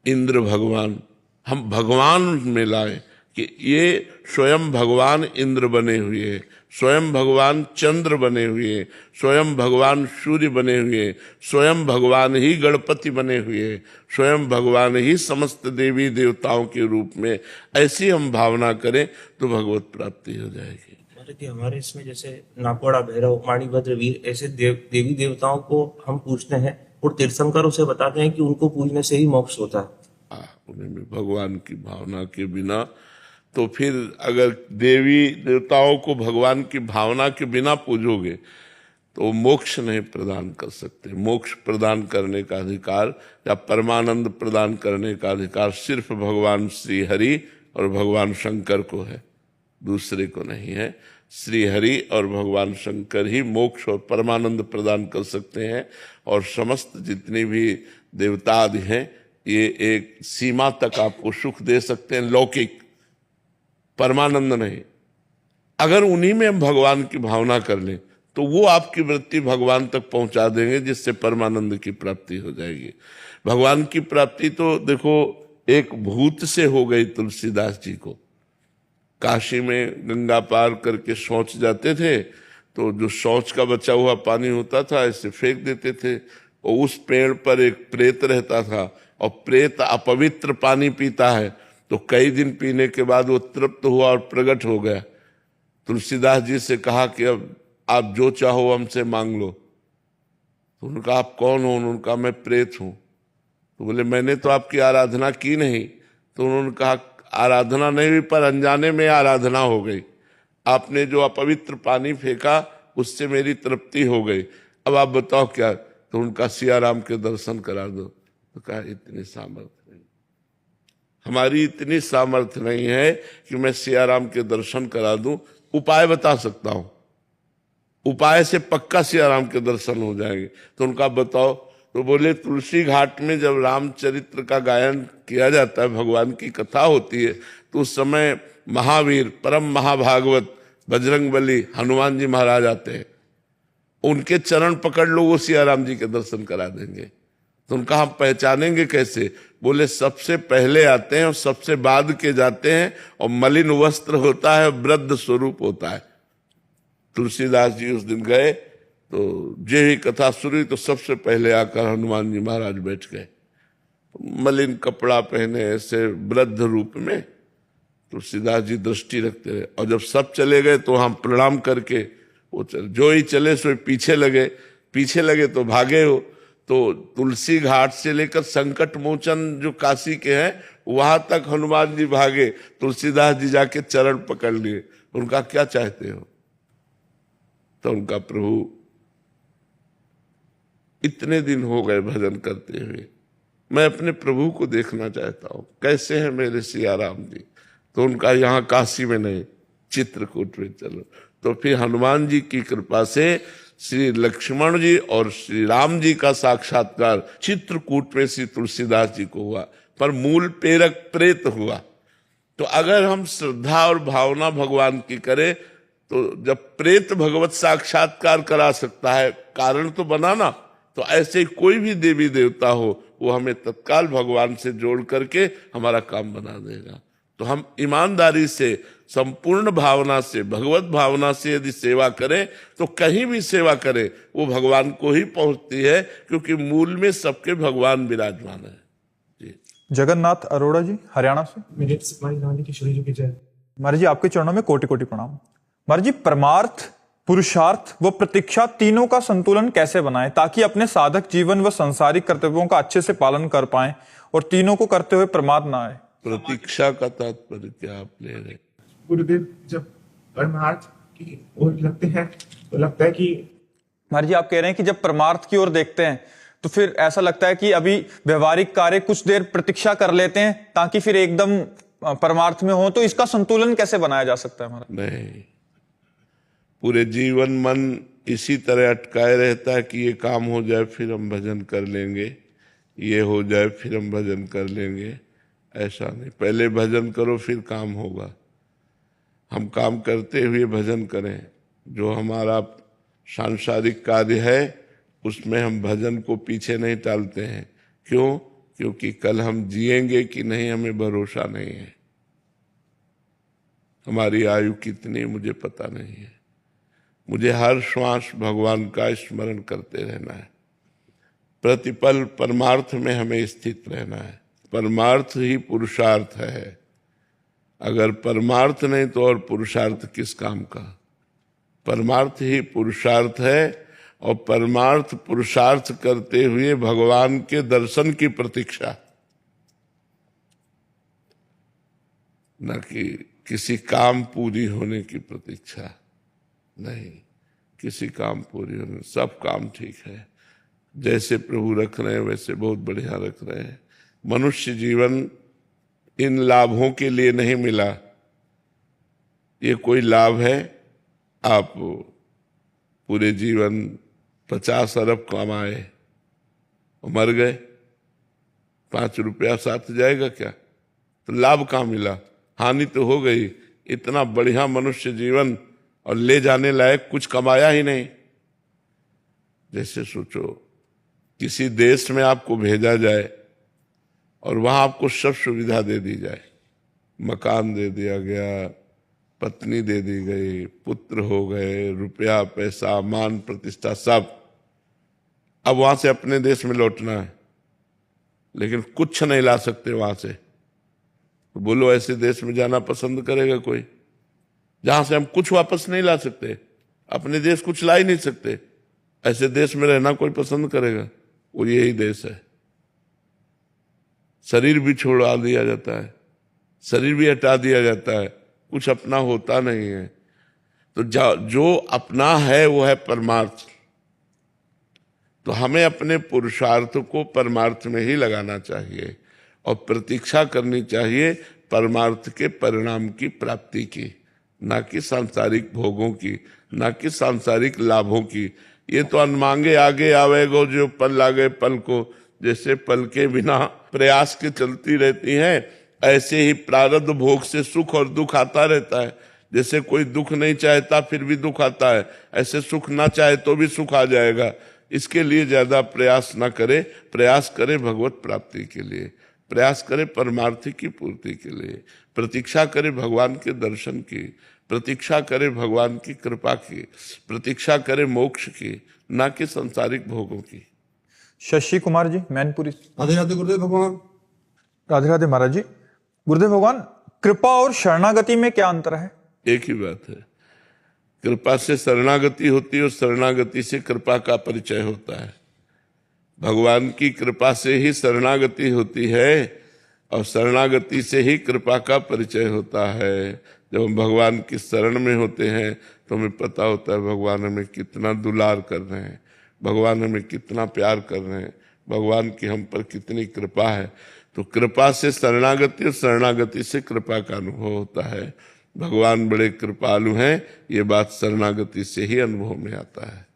इंद्र भगवान, हम भगवान में लाए कि ये स्वयं भगवान इंद्र बने हुए, स्वयं भगवान चंद्र बने हुए, स्वयं भगवान सूर्य बने हुए, स्वयं भगवान ही गणपति बने हुए, स्वयं भगवान ही समस्त देवी देवताओं के रूप में। ऐसी हम भावना करें तो भगवत प्राप्ति हो जाएगी। महाराज जी, हमारे इसमें जैसे नाकोड़ा, भैरव, माणिभद्र, वीर ऐसे देवी देवताओं को हम पूछते हैं और तीर्थंकर उसे बताते हैं कि उनको पूजने से ही मोक्ष होता है। उन्हें भी भगवान की भावना के बिना, तो फिर अगर देवी देवताओं को भगवान की भावना के बिना पूजोगे तो मोक्ष नहीं प्रदान कर सकते। मोक्ष प्रदान करने का अधिकार या परमानंद प्रदान करने का अधिकार सिर्फ भगवान श्री हरि और भगवान शंकर को है, दूसरे को नहीं है। श्री हरि और भगवान शंकर ही मोक्ष और परमानंद प्रदान कर सकते हैं, और समस्त जितने भी देवता आदि हैं ये एक सीमा तक आपको सुख दे सकते हैं, लौकिक, परमानंद नहीं। अगर उन्हीं में हम भगवान की भावना कर लें तो वो आपकी वृत्ति भगवान तक पहुंचा देंगे, जिससे परमानंद की प्राप्ति हो जाएगी। भगवान की प्राप्ति तो देखो एक भूत से हो गई तुलसीदास जी को। काशी में गंगा पार करके शौच जाते थे तो जो शौच का बचा हुआ पानी होता था ऐसे फेंक देते थे, और उस पेड़ पर एक प्रेत रहता था, और प्रेत अपवित्र पानी पीता है तो कई दिन पीने के बाद वो तृप्त हुआ और प्रकट हो गया। तुलसीदास जी से कहा कि अब आप जो चाहो हमसे मांग लो। तो उन्होंने कहा आप कौन हो? उन्होंने कहा मैं प्रेत हूं। तो बोले मैंने तो आपकी आराधना की नहीं। तो उन्होंने कहा आराधना नहीं हुई, पर अनजाने में आराधना हो गई। आपने जो अपवित्र पानी फेंका उससे मेरी तृप्ति हो गई, अब आप बताओ क्या? तो उनका सियाराम के दर्शन करा दो। तो कहा इतनी सामर्थ्य नहीं, हमारी इतनी सामर्थ्य नहीं है कि मैं सियाराम के दर्शन करा दूं। उपाय बता सकता हूं, उपाय से पक्का सियाराम के दर्शन हो जाएंगे। तो उनका बताओ। तो बोले तुलसी घाट में जब रामचरित्र का गायन किया जाता है, भगवान की कथा होती है, तो उस समय महावीर परम महाभागवत बजरंगबली हनुमान जी महाराज आते हैं। उनके चरण पकड़ लो, वो सियाराम जी के दर्शन करा देंगे। तो उनका हम पहचानेंगे कैसे? बोले सबसे पहले आते हैं और सबसे बाद के जाते हैं, और मलिन वस्त्र होता है, वृद्ध स्वरूप होता है। तुलसीदास जी उस दिन गए तो जे ही कथा सुनी तो सबसे पहले आकर हनुमान जी महाराज बैठ गए, मलिन कपड़ा पहने ऐसे वृद्ध रूप में। तुलसीदास जी दृष्टि रखते रहे, और जब सब चले गए तो हम प्रणाम करके वो चले, जो ही चले सो पीछे लगे तो भागे हो। तो तुलसी घाट से लेकर संकट मोचन जो काशी के हैं वहां तक हनुमान जी भागे, तुलसीदास जी जाके चरण पकड़ लिए। उनका क्या चाहते हो? तो उनका प्रभु इतने दिन हो गए भजन करते हुए, मैं अपने प्रभु को देखना चाहता हूँ, कैसे हैं मेरे सिया राम जी। तो उनका यहाँ काशी में नहीं, चित्रकूट में चलो। तो फिर हनुमान जी की कृपा से श्री लक्ष्मण जी और श्री राम जी का साक्षात्कार चित्रकूट में श्री तुलसीदास जी को हुआ, पर मूल प्रेरक प्रेत हुआ। तो अगर हम श्रद्धा और भावना भगवान की करें, तो जब प्रेत भगवत साक्षात्कार करा सकता है, कारण तो बनाना, तो ऐसे कोई भी देवी देवता हो, वो हमें तत्काल भगवान से जोड़ करके हमारा काम बना देगा। तो हम ईमानदारी से, संपूर्ण भावना से, भगवत भावना से यदि सेवा करें, तो कहीं भी सेवा करें वो भगवान को ही पहुंचती है, क्योंकि मूल में सबके भगवान विराजमान है। जी। जगन्नाथ अरोड़ा जी हरियाणा से। मेरे समाज की शुरू की जय। महाराज जी आपके चरणों में कोटि कोटि प्रणाम। महाराज जी परमार्थ, पुरुषार्थ व प्रतीक्षा तीनों का संतुलन कैसे बनाएं ताकि अपने साधक जीवन व सांसारिक कर्तव्यों का अच्छे से पालन कर पाएं और तीनों को करते हुए प्रमाद ना आए। प्रतीक्षा का तात्पर्य क्या आप ले रहे? गुरुदेव जब परमार्थ की ओर लगते हैं तो लगता है कि महाराज जी आप कह रहे हैं कि जब परमार्थ की ओर देखते हैं तो फिर ऐसा लगता है कि अभी व्यवहारिक कार्य कुछ देर प्रतीक्षा कर लेते हैं ताकि फिर एकदम परमार्थ में हो, तो इसका संतुलन कैसे बनाया जा सकता है महाराज? नहीं, पूरे जीवन मन इसी तरह अटकाए रहता है कि ये काम हो जाए फिर हम भजन कर लेंगे, ये हो जाए फिर हम भजन कर लेंगे। ऐसा नहीं, पहले भजन करो फिर काम होगा। हम काम करते हुए भजन करें। जो हमारा सांसारिक कार्य है उसमें हम भजन को पीछे नहीं टालते हैं। क्यों? क्योंकि कल हम जिएंगे कि नहीं हमें भरोसा नहीं है। हमारी आयु कितनी मुझे पता नहीं है। मुझे हर श्वास भगवान का स्मरण करते रहना है। प्रतिपल परमार्थ में हमें स्थित रहना है। परमार्थ ही पुरुषार्थ है। अगर परमार्थ नहीं तो और पुरुषार्थ किस काम का? परमार्थ ही पुरुषार्थ है, और परमार्थ पुरुषार्थ करते हुए भगवान के दर्शन की प्रतीक्षा, न कि किसी काम पूरी होने की प्रतीक्षा। नहीं, किसी काम पूरी होने, सब काम ठीक है, जैसे प्रभु रख रहे हैं वैसे बहुत बढ़िया रख रहे हैं। मनुष्य जीवन इन लाभों के लिए नहीं मिला। ये कोई लाभ है? आप पूरे जीवन 50 अरब कमाए और मर गए, 5 रुपया साथ जाएगा क्या? तो लाभ कहाँ मिला? हानि तो हो गई। इतना बढ़िया मनुष्य जीवन और ले जाने लायक कुछ कमाया ही नहीं। जैसे सोचो किसी देश में आपको भेजा जाए और वहां आपको सब सुविधा दे दी जाए, मकान दे दिया गया, पत्नी दे दी गई, पुत्र हो गए, रुपया पैसा मान प्रतिष्ठा सब। अब वहां से अपने देश में लौटना है, लेकिन कुछ नहीं ला सकते वहां से। तो बोलो ऐसे देश में जाना पसंद करेगा कोई जहां से हम कुछ वापस नहीं ला सकते? अपने देश कुछ ला ही नहीं सकते, ऐसे देश में रहना कोई पसंद करेगा? वो यही देश है। शरीर भी छोड़ा दिया जाता है, शरीर भी हटा दिया जाता है, कुछ अपना होता नहीं है। तो जो अपना है वो है परमार्थ। तो हमें अपने पुरुषार्थ को परमार्थ में ही लगाना चाहिए और प्रतीक्षा करनी चाहिए परमार्थ के परिणाम की प्राप्ति की, ना कि सांसारिक भोगों की, ना कि सांसारिक लाभों की। ये तो अनमांगे आगे आवेगो जो पल लागे पल को, जैसे पल के बिना प्रयास के चलती रहती हैं, ऐसे ही प्रारब्ध भोग से सुख और दुख आता रहता है। जैसे कोई दुख नहीं चाहता फिर भी दुख आता है, ऐसे सुख ना चाहे तो भी सुख आ जाएगा। इसके लिए ज्यादा प्रयास ना करे, प्रयास करे भगवत प्राप्ति के लिए, प्रयास करे परमार्थ की पूर्ति के लिए, प्रतीक्षा करे भगवान के दर्शन की, प्रतीक्षा करे भगवान की कृपा की, प्रतीक्षा करे मोक्ष की, ना कि सांसारिक भोगों की। शशि कुमार जी मैनपुरी। राधे राधे गुरुदेव भगवान। राधे राधे महाराज जी। गुरुदेव भगवान कृपा और शरणागति में क्या अंतर है? एक ही बात है। कृपा से शरणागति होती है और शरणागति से कृपा का परिचय होता है। भगवान की कृपा से ही शरणागति होती है और शरणागति से ही कृपा का परिचय होता है। जब हम भगवान की शरण में होते हैं तो हमें पता होता है भगवान हमें कितना दुलार कर रहे हैं। भगवान हमें कितना प्यार कर रहे हैं, भगवान की हम पर कितनी कृपा है। तो कृपा से शरणागति और शरणागति से कृपा का अनुभव होता है। भगवान बड़े कृपालु हैं, ये बात शरणागति से ही अनुभव में आता है।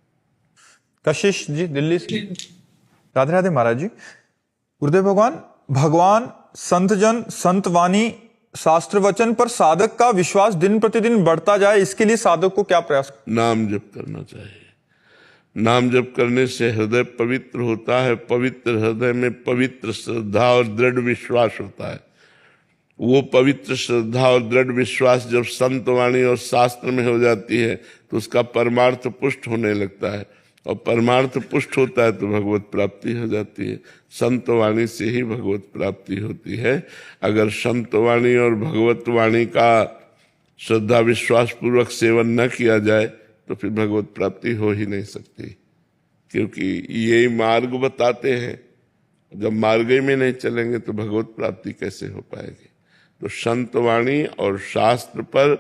कशिश जी दिल्ली से। राधे राधे महाराज जी। गुरुदेव भगवान, भगवान, संतजन, संतवाणी, शास्त्र वचन पर साधक का विश्वास दिन प्रतिदिन बढ़ता जाए, इसके लिए साधक को क्या प्रयास? नाम जप करना चाहिए। नाम जप करने से हृदय पवित्र होता है। पवित्र हृदय में पवित्र श्रद्धा और दृढ़ विश्वास होता है। वो पवित्र श्रद्धा और दृढ़ विश्वास जब संतवाणी और शास्त्र में हो जाती है तो उसका परमार्थ पुष्ट होने लगता है, और परमार्थ पुष्ट होता है तो भगवत प्राप्ति हो जाती है। संतवाणी से ही भगवत प्राप्ति होती है। अगर संतवाणी और भगवत वाणी का श्रद्धा विश्वास पूर्वक सेवन न किया जाए तो फिर भगवत प्राप्ति हो ही नहीं सकती, क्योंकि यही मार्ग बताते हैं। जब मार्ग में नहीं चलेंगे तो भगवत प्राप्ति कैसे हो पाएगी? तो संतवाणी और शास्त्र पर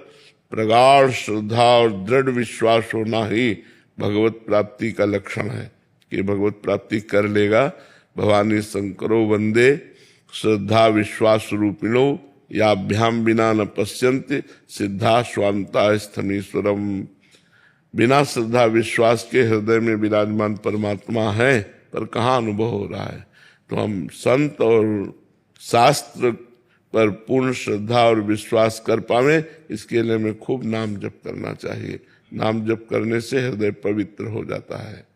प्रगाढ़ श्रद्धा और दृढ़ विश्वास होना ही भगवत प्राप्ति का लक्षण है कि भगवत प्राप्ति कर लेगा। भवानी शंकरो वंदे श्रद्धा विश्वास रूपिणो याभ्याम बिना न पश्यन्ति सिद्धा स्वांता स्थमीश्वरम। बिना श्रद्धा विश्वास के हृदय में विराजमान परमात्मा है, पर कहाँ अनुभव हो रहा है? तो हम संत और शास्त्र पर पूर्ण श्रद्धा और विश्वास कर पावे, इसके लिए हमें खूब नाम जप करना चाहिए। नाम जप करने से हृदय पवित्र हो जाता है।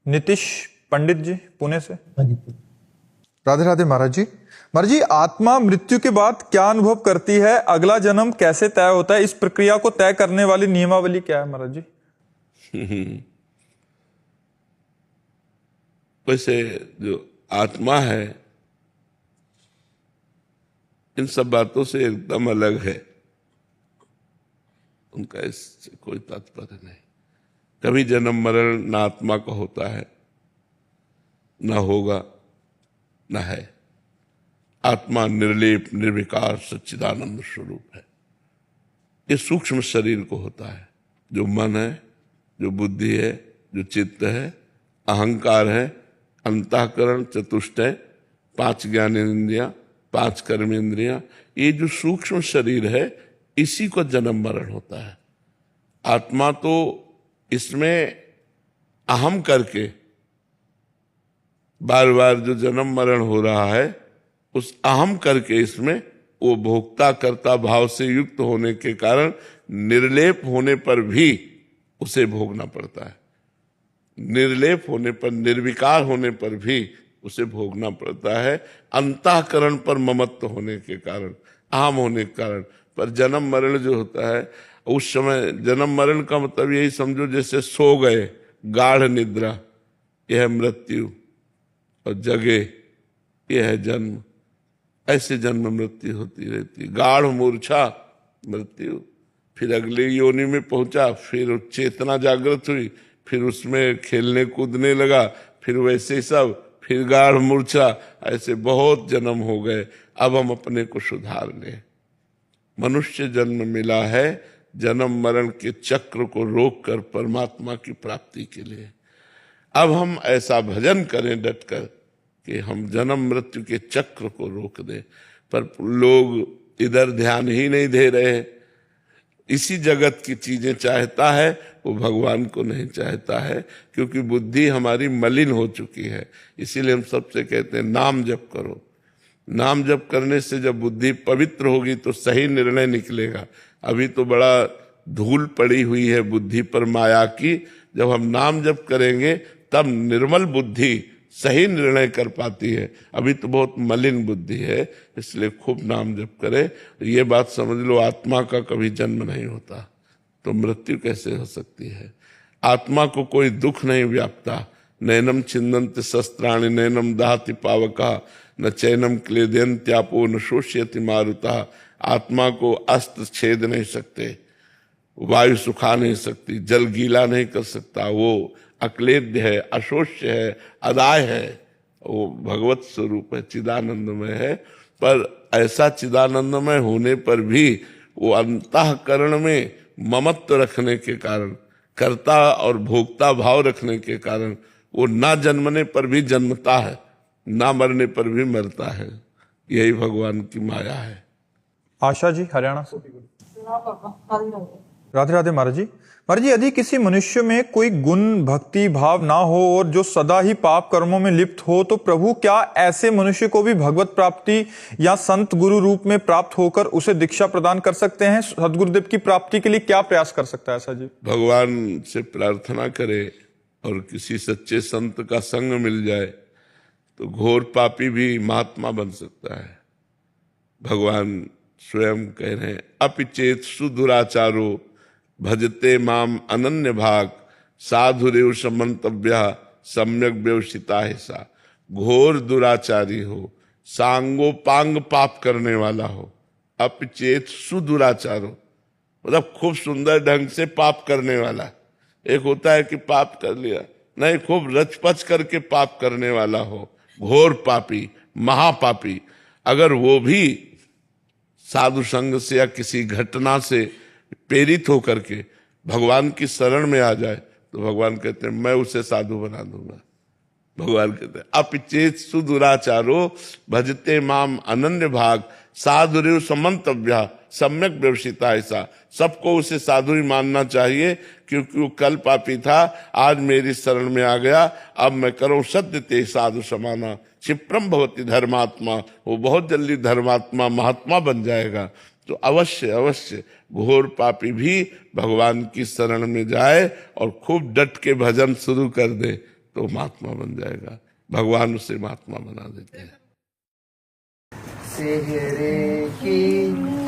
नीतीश पंडित जी पुणे से। राधे राधे महाराज जी। महाराज जी, आत्मा मृत्यु के बाद क्या अनुभव करती है? अगला जन्म कैसे तय होता है? इस प्रक्रिया को तय करने वाली नियमावली क्या है महाराज जी? वैसे जो आत्मा है इन सब बातों से एकदम अलग है, उनका इससे कोई तात्पर्य नहीं। कभी जन्म मरण न आत्मा का होता है, न होगा, न है। आत्मा निर्लेप निर्विकार सच्चिदानंद स्वरूप है। ये सूक्ष्म शरीर को होता है, जो मन है, जो बुद्धि है, जो चित्त है, अहंकार है, अंतःकरण, चतुष्टय, 5 ज्ञानेंद्रियां, 5 कर्मेंद्रियां, ये जो सूक्ष्म शरीर है इसी को जन्म मरण होता है। आत्मा तो इसमें अहम करके बार बार जो जन्म मरण हो रहा है उस अहम करके इसमें वो भोक्ता कर्ता भाव से युक्त होने के कारण निर्लेप होने पर भी उसे भोगना पड़ता है। निर्लेप होने पर, निर्विकार होने पर भी उसे भोगना पड़ता है, अंतःकरण पर ममत्व होने के कारण, अहम होने के कारण। पर जन्म मरण जो होता है उस समय, जन्म मरण का मतलब यही समझो जैसे सो गए, गाढ़ निद्रा, यह है मृत्यु, और जगे यह है जन्म। ऐसे जन्म मृत्यु होती रहती। गाढ़ मूर्छा मृत्यु, फिर अगले योनि में पहुंचा, फिर चेतना जागृत हुई, फिर उसमें खेलने कूदने लगा, फिर वैसे सब, फिर गाढ़ मूर्छा, ऐसे बहुत जन्म हो गए। अब हम अपने को सुधार लें। मनुष्य जन्म मिला है जन्म मरण के चक्र को रोककर परमात्मा की प्राप्ति के लिए। अब हम ऐसा भजन करें डटकर कि हम जन्म मृत्यु के चक्र को रोक दें। पर लोग इधर ध्यान ही नहीं दे रहे। इसी जगत की चीजें चाहता है, वो भगवान को नहीं चाहता है, क्योंकि बुद्धि हमारी मलिन हो चुकी है। इसीलिए हम सबसे कहते हैं नाम जप करो। नाम जप करने से जब बुद्धि पवित्र होगी तो सही निर्णय निकलेगा। अभी तो बड़ा धूल पड़ी हुई है बुद्धि पर माया की। जब हम नाम जप करेंगे तब निर्मल बुद्धि सही निर्णय कर पाती है। अभी तो बहुत मलिन बुद्धि है, इसलिए खूब नाम जप करे। ये बात समझ लो, आत्मा का कभी जन्म नहीं होता तो मृत्यु कैसे हो सकती है? आत्मा को कोई दुख नहीं व्यापता। नैनम छिन्दन्ति शस्त्राणि नैनम दहति पावका न चैनम क्लेदयन्त्यापो न शोष्यति मारुता। आत्मा को अस्त्र छेद नहीं सकते, वायु सुखा नहीं सकती, जल गीला नहीं कर सकता। वो अक्लेद्य है, अशोष्य है, अदाय है। वो भगवत स्वरूप है, चिदानंदमय है। पर ऐसा चिदानंदमय होने पर भी वो अंतःकरण में ममत्व रखने के कारण, कर्ता और भोक्ता भाव रखने के कारण वो ना जन्मने पर भी जन्मता है, ना मरने पर भी मरता है। यही भगवान की माया है। आशा जी हरियाणा से। राधे राधे महाराज जी। महाराज जी, यदि किसी मनुष्य में कोई गुण भक्ति भाव ना हो और जो सदा ही पाप कर्मों में लिप्त हो, तो प्रभु क्या ऐसे मनुष्य को भी भगवत प्राप्ति या संत गुरु रूप में प्राप्त होकर उसे दीक्षा प्रदान कर सकते हैं? सदगुरुदेव की प्राप्ति के लिए क्या प्रयास कर सकता है ऐसा जी? भगवान से प्रार्थना करे और किसी सच्चे संत का संग मिल जाए तो घोर पापी भी महात्मा बन सकता है। भगवान स्वयं कह रहे हैं, अपिचेत सुदुराचारो भजते माम अनन्य भाग साधुरेव समन्तव्य सम्यक व्यवसिता है सा। घोर दुराचारी हो, सांगोपांग पाप करने वाला हो, अपिचेत सुदुराचारो मतलब खूब सुंदर ढंग से पाप करने वाला। एक होता है कि पाप कर लिया, नहीं, खूब रचपच करके पाप करने वाला हो, घोर पापी महापापी। अगर वो भी साधु संग से या किसी घटना से प्रेरित होकर के भगवान की शरण में आ जाए तो भगवान कहते हैं मैं उसे साधु बना दूंगा। भगवान कहते हैं अपिचेत सुदुराचारो भजते माम अनन्य भाग साधुरेव समन्तव्य सम्यक व्यवसिता ऐसा। सबको उसे साधु ही मानना चाहिए, क्योंकि वो कल पापी था, आज मेरी शरण में आ गया, अब मैं करूं सत्य ते साधु समाना क्षिप्रम भवति धर्मात्मा। वो बहुत जल्दी धर्मात्मा महात्मा बन जाएगा। तो अवश्य अवश्य घोर पापी भी भगवान की शरण में जाए और खूब डट के भजन शुरू कर दे तो महात्मा बन जाएगा। भगवान उसे महात्मा बना देते हैं। सेहरे की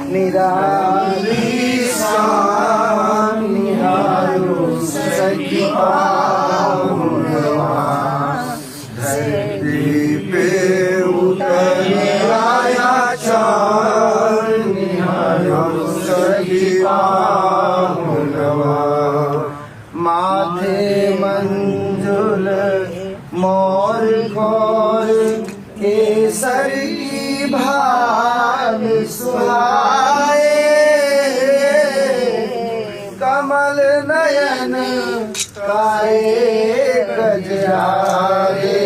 निराली शान निहारो सखी पाहुनवा, धरती पे उतर आया चाँद निहारो सखी पाहुनवा। माथे मंजुल मोर खोर केसर की भाग सुहाए, कमल नयन काए गजराए,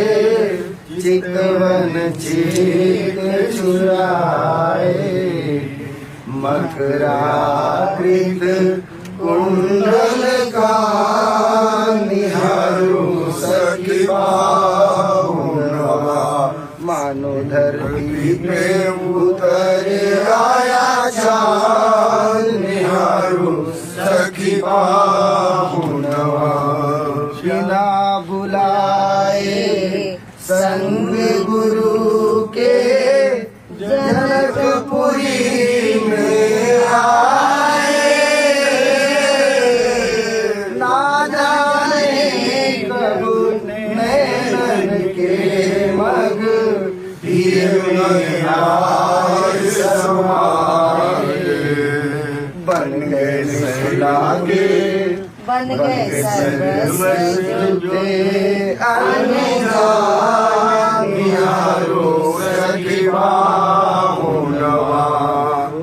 चितवन चित चुराए, मकराकृत कुंडल का निहारो सखी पाहुनवा। मानो धरती पे उतर आया चाँद निहारो सखी पाहुनवा। बिना बुलाए संग गुरु के जनकपुरी में आए, ना जाने कब नैनन के मग बन गए लागे, बन गए सर्वस्व अनुजान निहारो सखी पाहुनवा।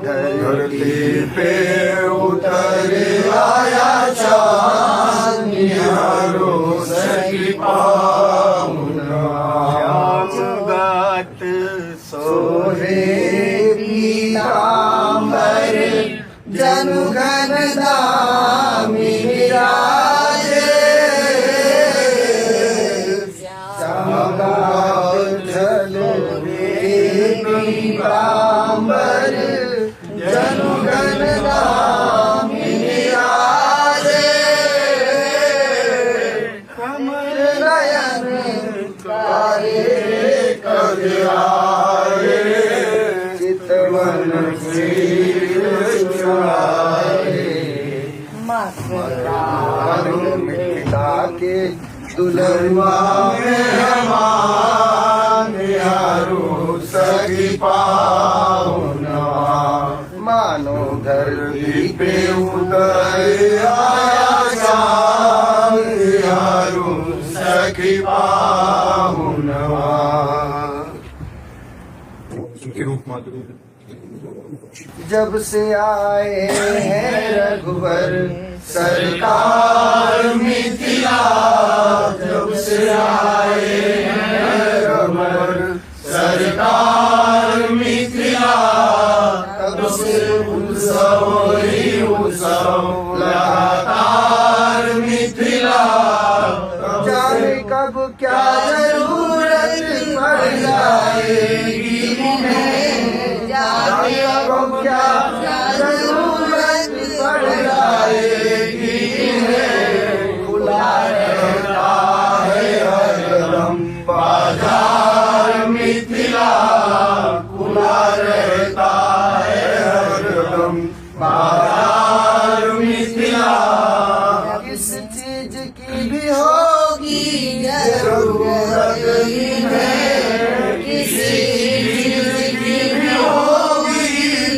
धरती पे उतर आया चाँद निहारो सखी पाहुनवा। सोहे पीतांबर जनुघन दामी विराजे, पीतांबर जनुघन दामी विराजे, कमल नयन काए कजराए, चितवन मिटा के दुल्हनवा मेहमान निहारो सखी पाहुनवा। मानो धरती पे उतर आया चाँद निहारो सखी पाहुनवा। जब से आए हैं रघुवर सरकार मिथिला, जब से जब क्या जरूरत पड़ जाएगी उन्हें, जब क्या जरूरत पड़ जाएगी उन्हें, खुला रहता है हरदम बाजार मिथिला, खुला रहता है हरदम बाजार मिथिला। किस चीज की भी होगी जरूरत इन्हें, किसी चीज की भी होगी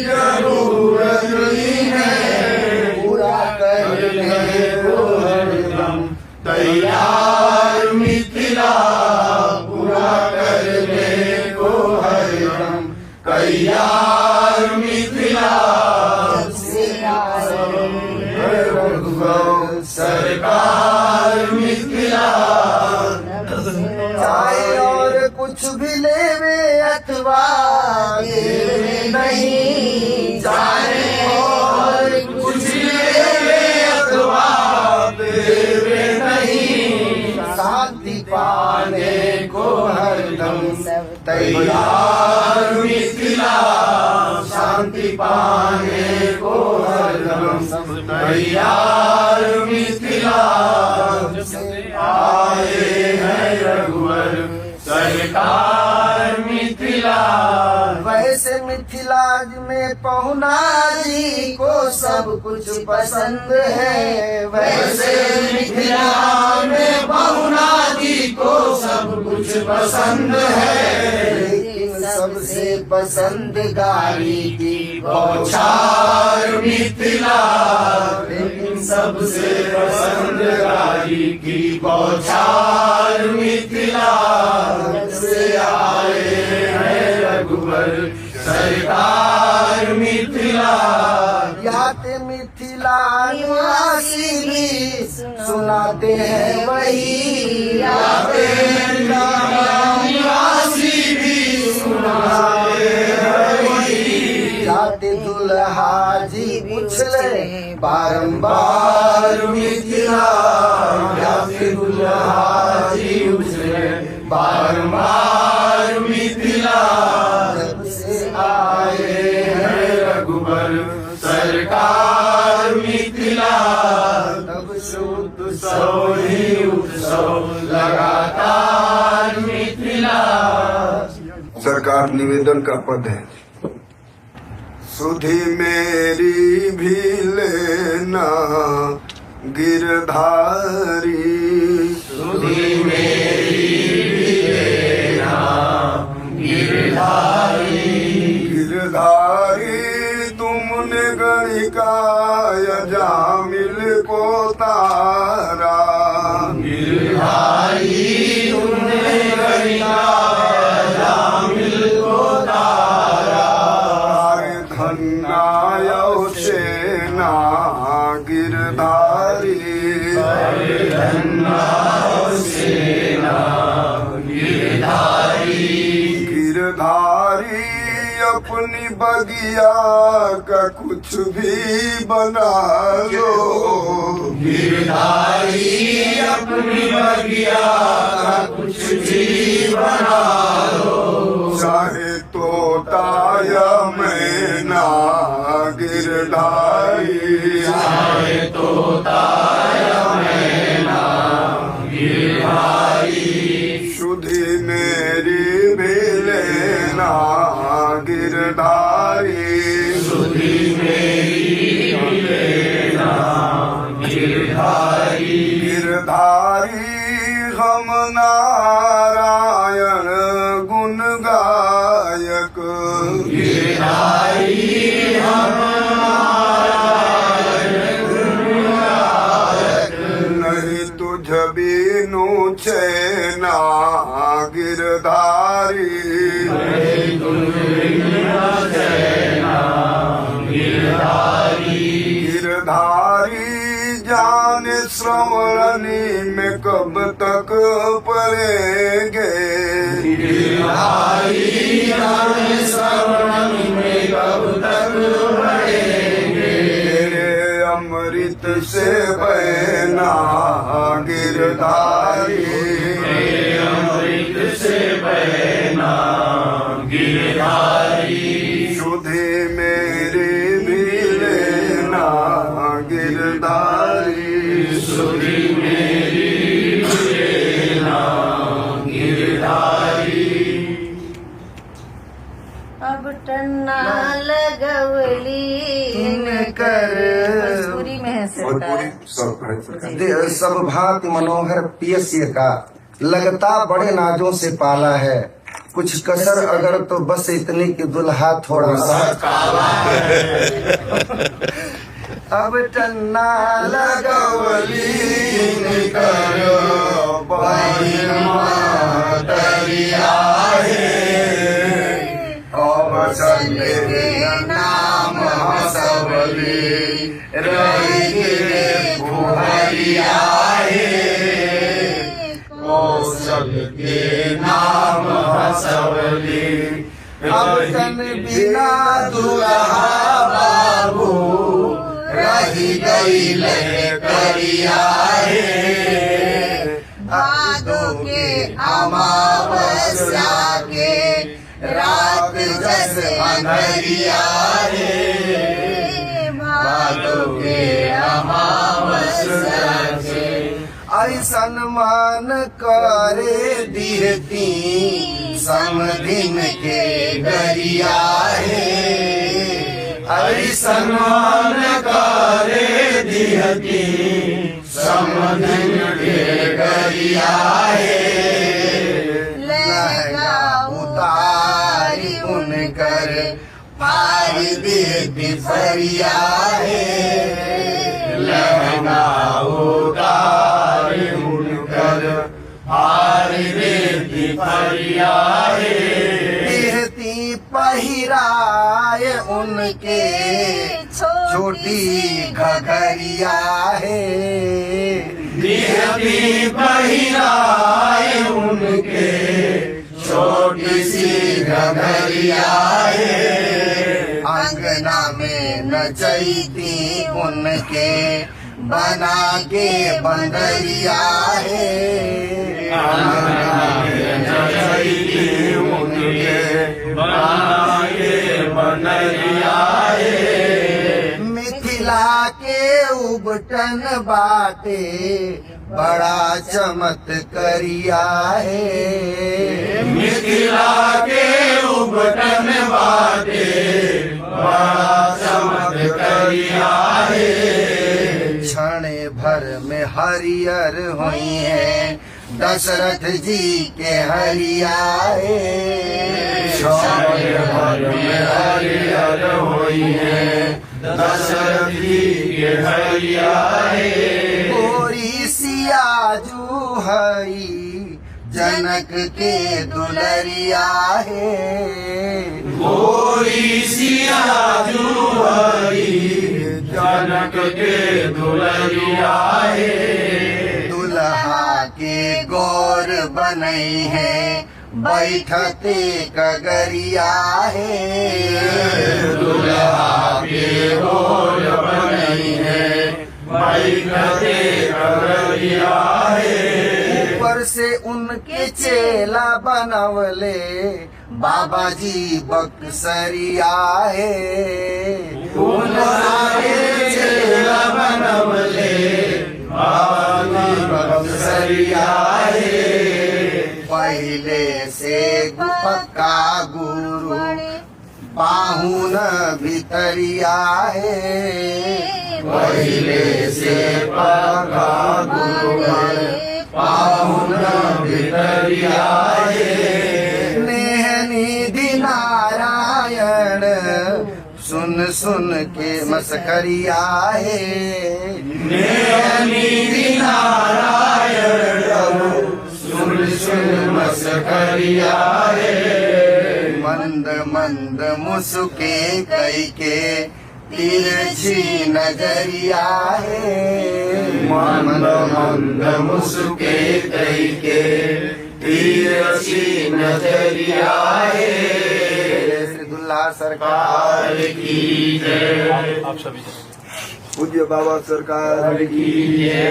जरूरत इन्हें, पूरा करने को हरदम तैयार मिथिला, पूरा करने को हरदम तैयार मिथिला। सरकार मिथिला, चाहे और कुछ भी लेवे अथवा देवे नहीं, चाहे और कुछ लेवे अथवा देवे नहीं, शांति पाने को हरदम तैयार मिथिला, शांति पाने को हरदम तैयार मिथिला। आए हैं रघुवर सरकार मिथिला। वैसे मिथिला में पहुना जी को सब कुछ पसंद है, वैसे मिथिला में पहुना जी को सब कुछ पसंद है, लेकिन सबसे पसंद गाड़ी की बौछार मिथिला, लेकिन सबसे पसंद गाड़ी की बौछार मिथिला। से आए हैं रघुवर सरकार मिथिला। याते मिथिला निवासी भी सुनाते हैं वही, याते मिथिला निवासी भी सुनाते हैं वही, जाते दुल्हा जी पूछले बारंबार मिथिला, जाते दुल्हा जी पूछले बारंबार मिथिला। जब से आए हैं रघुवर सरकार मिथिला, तब से उत्सव ही उत्सव लगातार मिथिला। सरकार निवेदन का पद है, सुधि मेरी भी लेना गिरधारी, सुधि मेरी भी लेना गिरधारी, गिरधारी तुमने गणिकाय जामिल को तारा, गिरधारी तुमने गणिकाय जामिल को तारा, धन्नाय सेना गिरधारी, धन्नाय सेना गिरधारी, गिरधारी अपनी बगिया का कुछ भी बना लो, गिरधारी अपनी बगिया का कुछ भी बना लो, चाहे तोता या मैना गिरधारी, चाहे तोता या मैना गिरधारी, सुधि मेरी भी लेना गिरधारी, सुधि मेरी भी लेना गिरधारी, गिरधारी हम नारायण गुण गायक, गिरधारी हम नारायण गुण गायक, नहीं तुझ बीनु चैना गिरधारी, गिरधारी जाने श्रवणी में कब तक पड़ेंगे, गिरधारी जाने श्रवणी में कब तक पड़ेंगे, तेरे अमृत से बहना गिरधारी, सरकार। सब भांति मनोहर पियस्य का लगता बड़े नाजों से पाला है, कुछ कसर अगर तो बस इतनी कि दुल्हा थोड़ा सा काला है। अब टन्ना लगवली करो दरिया और चले नाम हसवली रही बुहरिया कौशल के नाम हसवली। अब तन बिना दुल्हा बाबू रही गई ले करिया भादों के अमावस्या के रात जस अंधरिया भादों के अमावस्या के ऐसन मान करे दिहती समदिन के गरिया ऐसन मान करे दिहती समदिन के गरिया लहंगा उतारी उनकर पारी देती फरिया लहंगा उतारी उनकर पारी देती फरिया देहती पहिराए उनके छोटी घघरिया देहती पहिराए उनके छोटी सी घघरिया अंगना में नचैती उनके बना के बंदरिया अंगना में नचैती उनके बना के बंदरिया मिथिला के उबटन बाटे बड़ा चमत्कारिया मिथिला के उबटन बाटे बड़ा चमत्कारिया क्षण भर में हरियर हुई है दशरथ जी के हरिया क्षण भर में हरियर हुई है दशरथ जी के हरिया गोरी सियाजू हई जनक के दुलरिया गोरी सियाजू हई जनक के दुलरिया दुल्हा के गौर बनई है बैठते कगरिया दुल्हा के गौर बनई है बैठते कगरिया ऊपर से उनके चेला बनवले बाबा जी बक्सरिया उनके चेला बनवले बाबा जी बक्सरिया पहले से पक्का गुरु पाहुन भितरिया पहले से पक्का गुरु पाहुन भितरिया निधि नारायण सुन सुन के मस्करिया निधि नारायण सुन सुन मस्करिया मंद मंद मुस्के कई के तिरछी नजरिया मंद मंद मुस्के कई के तिरछी नजरिया श्री दुल्हा सरकार की जय। आप सभी पूज्य बाबा सरकार की जय।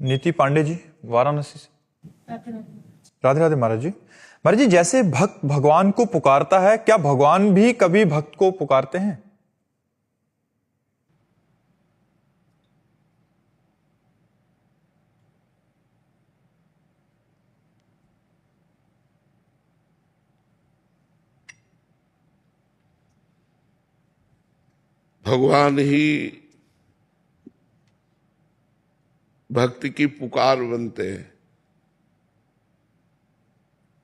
नीति पांडे जी वाराणसी से। राधे राधे महाराज जी। महाराज जी, जैसे भक्त भगवान को पुकारता है, क्या भगवान भी कभी भक्त को पुकारते हैं? भगवान ही भक्ति की पुकार बनते हैं।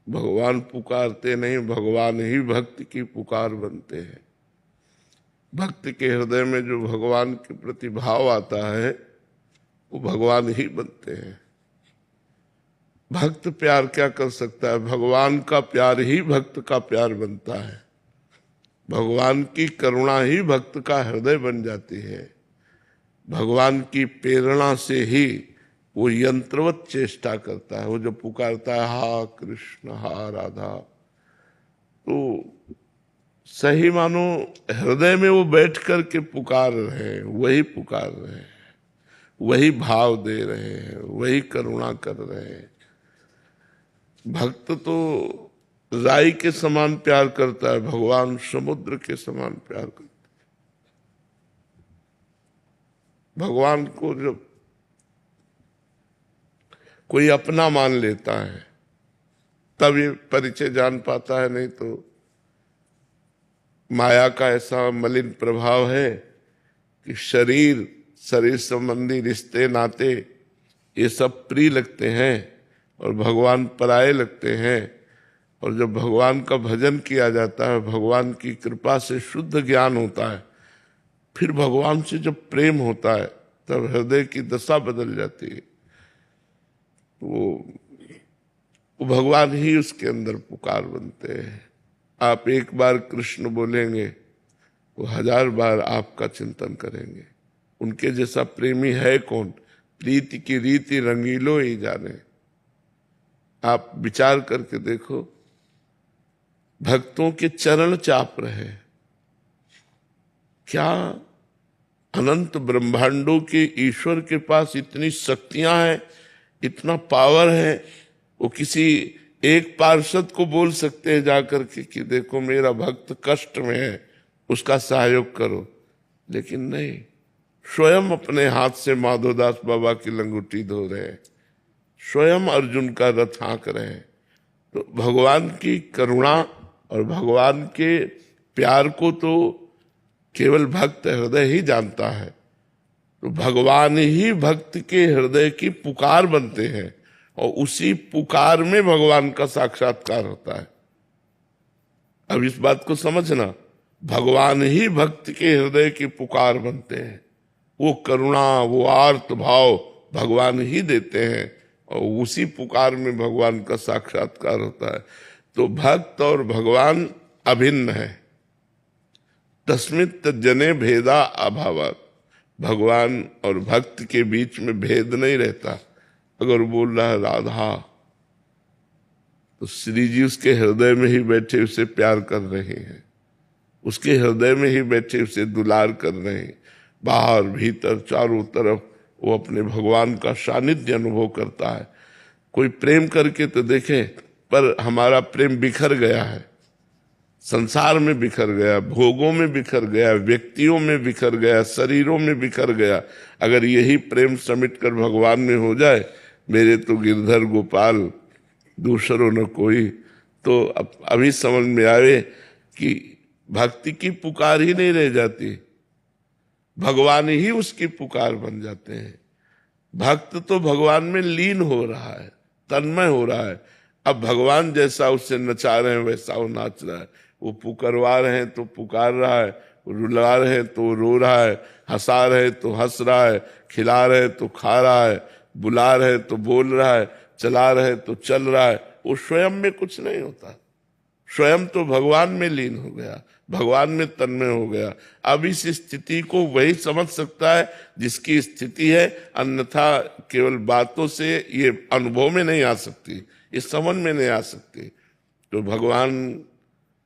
भगवान पुकारते नहीं, भगवान ही भक्ति की पुकार बनते हैं। भक्त के हृदय में जो भगवान के प्रति भाव आता है वो भगवान ही बनते हैं। भक्त प्यार क्या कर सकता है? भगवान का प्यार ही भक्त का प्यार बनता है। भगवान की करुणा ही भक्त का हृदय बन जाती है। भगवान की प्रेरणा से ही वो यंत्रवत चेष्टा करता है। वो जो पुकारता है हा कृष्ण हा राधा, तो सही मानो हृदय में वो बैठ कर के पुकार रहे हैं, वही पुकार रहे हैं, वही भाव दे रहे हैं, वही करुणा कर रहे हैं। भक्त तो राई के समान प्यार करता है, भगवान समुद्र के समान प्यार करता है। भगवान को जब कोई अपना मान लेता है तब ये परिचय जान पाता है, नहीं तो माया का ऐसा मलिन प्रभाव है कि शरीर संबंधी रिश्ते नाते ये सब प्रिय लगते हैं और भगवान पराये लगते हैं। और जब भगवान का भजन किया जाता है, भगवान की कृपा से शुद्ध ज्ञान होता है, फिर भगवान से जब प्रेम होता है तब हृदय की दशा बदल जाती है। वो भगवान ही उसके अंदर पुकार बनते हैं। आप एक बार कृष्ण बोलेंगे, वो 1000 बार आपका चिंतन करेंगे। उनके जैसा प्रेमी है कौन? प्रीति की रीति रंगीलो ही जाने। आप विचार करके देखो, भक्तों के चरण चाप रहे। क्या अनंत ब्रह्मांडों के ईश्वर के पास इतनी शक्तियां हैं, इतना पावर है, वो किसी एक पार्षद को बोल सकते हैं जाकर के कि देखो मेरा भक्त कष्ट में है, उसका सहयोग करो। लेकिन नहीं, स्वयं अपने हाथ से माधोदास बाबा की लंगोटी धो रहे हैं, स्वयं अर्जुन का रथ हाँक रहे हैं। तो भगवान की करुणा और भगवान के प्यार को तो केवल भक्त हृदय ही जानता है। तो भगवान ही भक्त के हृदय की पुकार बनते हैं और उसी पुकार में भगवान का साक्षात्कार होता है। अब इस बात को समझना, भगवान ही भक्त के हृदय की पुकार बनते हैं। वो करुणा, वो आर्त भाव भगवान ही देते हैं और उसी पुकार में भगवान का साक्षात्कार होता है। तो भक्त और भगवान अभिन्न है। तस्मित् जने भेदा अभावात्। भगवान और भक्त के बीच में भेद नहीं रहता। अगर बोल रहा है राधा, तो श्री जी उसके हृदय में ही बैठे उसे प्यार कर रहे हैं, उसके हृदय में ही बैठे उसे दुलार कर रहे हैं। बाहर भीतर चारों तरफ वो अपने भगवान का सानिध्य अनुभव करता है। कोई प्रेम करके तो देखे, पर हमारा प्रेम बिखर गया है, संसार में बिखर गया, भोगों में बिखर गया, व्यक्तियों में बिखर गया, शरीरों में बिखर गया। अगर यही प्रेम समेट कर भगवान में हो जाए, मेरे तो गिरधर गोपाल दूसरों न कोई, तो अभी समझ में आवे कि भक्ति की पुकार ही नहीं रह जाती, भगवान ही उसकी पुकार बन जाते हैं। भक्त तो भगवान में लीन हो रहा है, तन्मय हो रहा है। अब भगवान जैसा उससे नचा रहे हैं वैसा वो नाच रहा है। वो पुकारवा रहे हैं तो पुकार रहा है, रुला रहे हैं तो रो रहा है, हंसा रहे तो हंस रहा है, खिला रहे तो खा रहा है, बुला रहे तो बोल रहा है, चला रहे तो चल रहा है। वो स्वयं में कुछ नहीं होता, स्वयं तो भगवान में लीन हो गया, भगवान में तन्मय हो गया। अब इस स्थिति को वही समझ सकता है जिसकी स्थिति है, अन्यथा केवल बातों से ये अनुभव में नहीं आ सकती, इस समझ में नहीं आ सकती। तो भगवान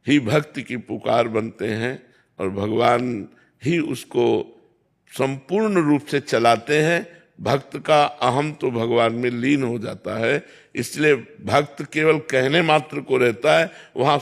ही भक्ति की पुकार बनते हैं और भगवान ही उसको संपूर्ण रूप से चलाते हैं। भक्त का अहम तो भगवान में लीन हो जाता है, इसलिए भक्त केवल कहने मात्र को रहता है, वहां